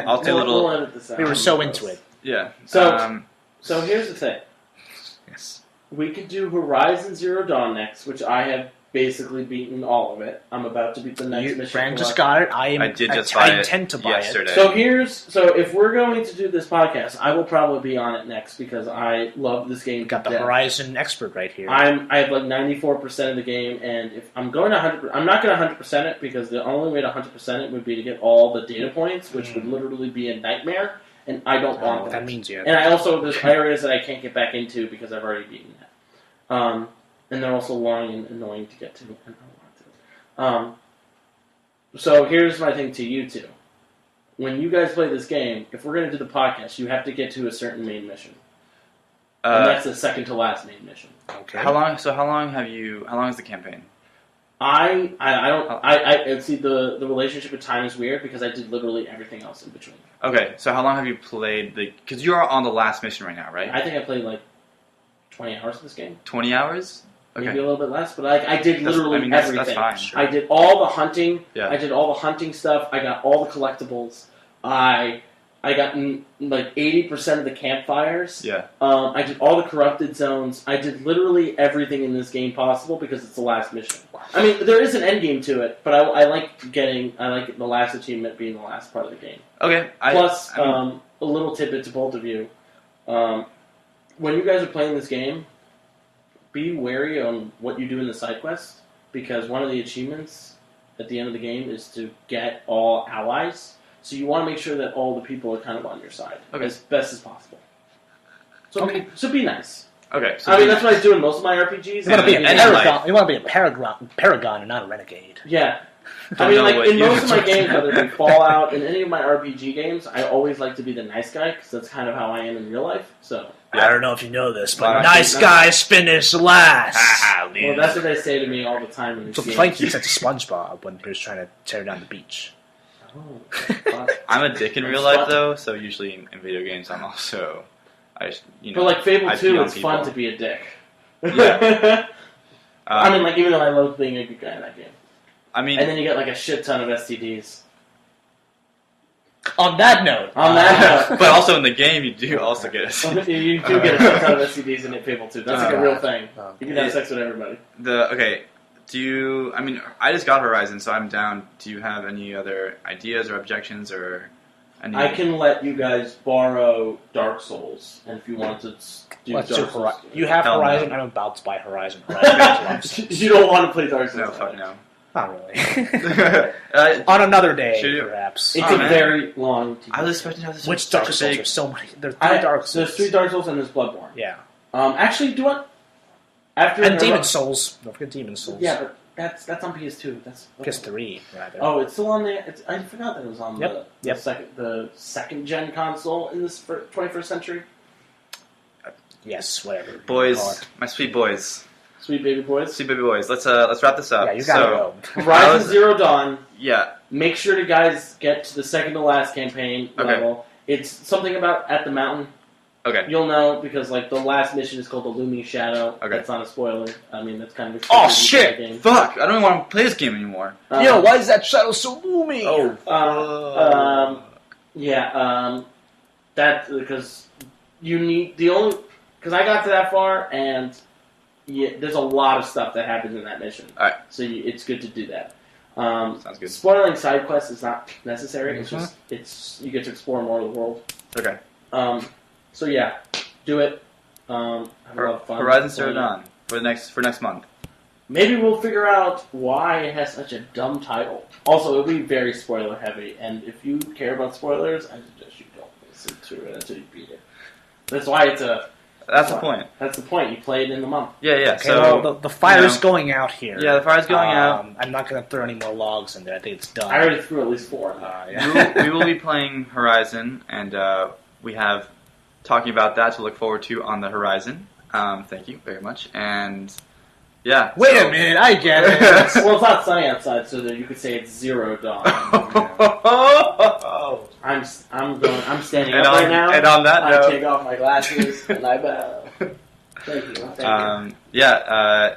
I'll do a little. We'll edit this out. We were so into it. Yeah. So here's the thing. Yes. We could do Horizon Zero Dawn next, which I have basically beaten all of it. I'm about to beat the next mission. Fran just got it. I intend to buy yesterday. it. So if we're going to do this podcast, I will probably be on it next because I love this game. Got the Horizon expert right here. I have like 94% of the game, and if I'm going to 100%, I'm not going to 100% it because the only way to 100% it would be to get all the data points, which would literally be a nightmare, and I don't want that. That means you. And I also there's areas that I can't get back into because I've already beaten that. And they're also long and annoying to get to, and I don't want to. So here's my thing to you two. When you guys play this game, if we're going to do the podcast, you have to get to a certain main mission. And that's the second to last main mission. Okay. How long is the campaign? See, the relationship with time is weird because I did literally everything else in between. Okay, so how long have you played because you are on the last mission right now, right? I think I played like 20 hours of this game. 20 hours? Okay. Maybe a little bit less, but I did literally everything. That's fine. Sure. I did all the hunting. Yeah. I did all the hunting stuff. I got all the collectibles. I got like 80% of the campfires. Yeah. I did all the corrupted zones. I did literally everything in this game possible because it's the last mission. I mean, there is an end game to it, but I like the last achievement being the last part of the game. Okay. Plus, a little tidbit to both of you. When you guys are playing this game, be wary on what you do in the side quest, because one of the achievements at the end of the game is to get all allies. So you want to make sure that all the people are kind of on your side as best as possible. So be nice. Okay. So that's what I do in most of my RPGs. You want to be a paragon and not a renegade. Yeah. I mean, like, in most of my games, whether it be Fallout, in any of my RPG games, I always like to be the nice guy, because that's kind of how I am in real life, so... I don't know if you know this, but nice guys finish last. Well, that's what they say to me all the time in these games. So Planky said to SpongeBob when he was trying to tear down the beach. Oh, I'm a dick in real life, though, so usually in video games I But like Fable I 2, pee on it's people. fun to be a dick. Yeah. I mean, like, even though I love being a good guy in that game. I mean, And then you get like a shit ton of STDs. On that note. but also in the game, you do also get it. You do get a shit ton of STDs in Fable 2. That's like a real thing. You can have sex with everybody. Do you? I mean, I just got Horizon, so I'm down. Do you have any other ideas or objections or? I can let you guys borrow Dark Souls, and if you want to do Dark Souls, you have Hell Horizon. no. I'm about to buy Horizon. Horizon You don't want to play Dark Souls. No, fuck no. Not really. On another day, perhaps. It's a very long. I was expecting to have this. Which Dark Souls? There's so many. There's 3 Dark Souls. There's 3 Dark Souls and there's Bloodborne. Yeah. Actually, do what? And Demon Souls. Don't forget Demon Souls. Yeah, but that's on PS2. That's PS3, rather. Oh, it's still on the. I forgot that it was on Yep. the second gen console in this 21st century. Yes, whatever. Boys, my sweet boys. Sweet baby boys. Sweet baby boys. Let's wrap this up. Yeah, you gotta go. Horizon Zero Dawn. Yeah. Make sure to guys get to the second to last campaign level. It's something about at the mountain. Okay. You'll know because like the last mission is called the Looming Shadow. Okay. That's not a spoiler. I mean that's kind of Oh shit! Game. Fuck! I don't even want to play this game anymore. Why is that shadow so looming? That because you need because I got to that far and there's a lot of stuff that happens in that mission. All right. So it's good to do that. Sounds good. Spoiling side quests is not necessary. Mm-hmm. It's you get to explore more of the world. Okay. So yeah, do it. Have a lot of fun. Horizon Zero Dawn for next month. Maybe we'll figure out why it has such a dumb title. Also, it'll be very spoiler heavy, and if you care about spoilers, I suggest you don't listen to it until you beat it. That's why it's a. That's the point. That's the point. You play it in the month. Yeah. Okay, So well, the fire's going out here. Yeah, the fire's going out. I'm not going to throw any more logs in there. I think it's done. I already threw at least 4. We will be playing Horizon, and we have talking about that to look forward to on the horizon. Thank you very much. And yeah. Wait a minute, I get it. Well, it's not sunny outside, so that you could say it's Zero Dawn. I'm standing up right now. And on that note, I take off my glasses and I bow. Thank you. Thank you.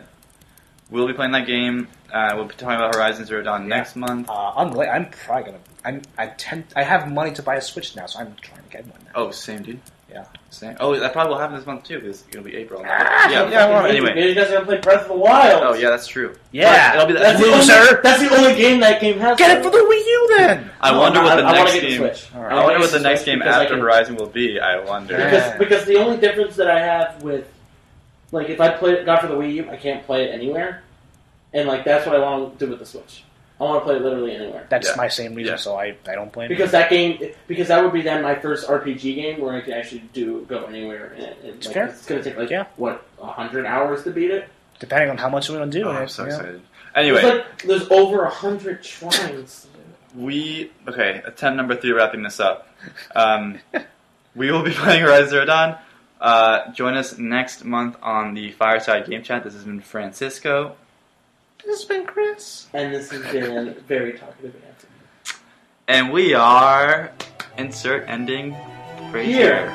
We'll be playing that game. We'll be talking about Horizon Zero Dawn next month. I'm probably gonna. I have money to buy a Switch now, so I'm trying to get one now. Oh, same dude. Yeah. Same. Oh, that probably will happen this month too, because it'll be April. Anyway, you guys are gonna play Breath of the Wild. Oh yeah, that's true. Yeah, it'll be that's the only game that game has. Get it for the Wii U then. I wonder what the next game. Right. I wonder what the next game after Horizon will be. I wonder. Because the only difference that I have with, like, if I got for the Wii U, I can't play it anywhere, and like that's what I want to do with the Switch. I want to play it literally anywhere. That's my same reason, so I don't blame because that would be then my first RPG game where I can actually go anywhere. And it's fair. It's going to take 100 hours to beat it, depending on how much we're going to do. I'm so excited. Anyway, there's over 100 shrines. Attempt number 3, wrapping this up. We will be playing Horizon Zero Dawn. Join us next month on the Fireside Game Chat. This has been Francisco. This has been Chris. And this has been very talkative Anthony. And we are insert ending right here.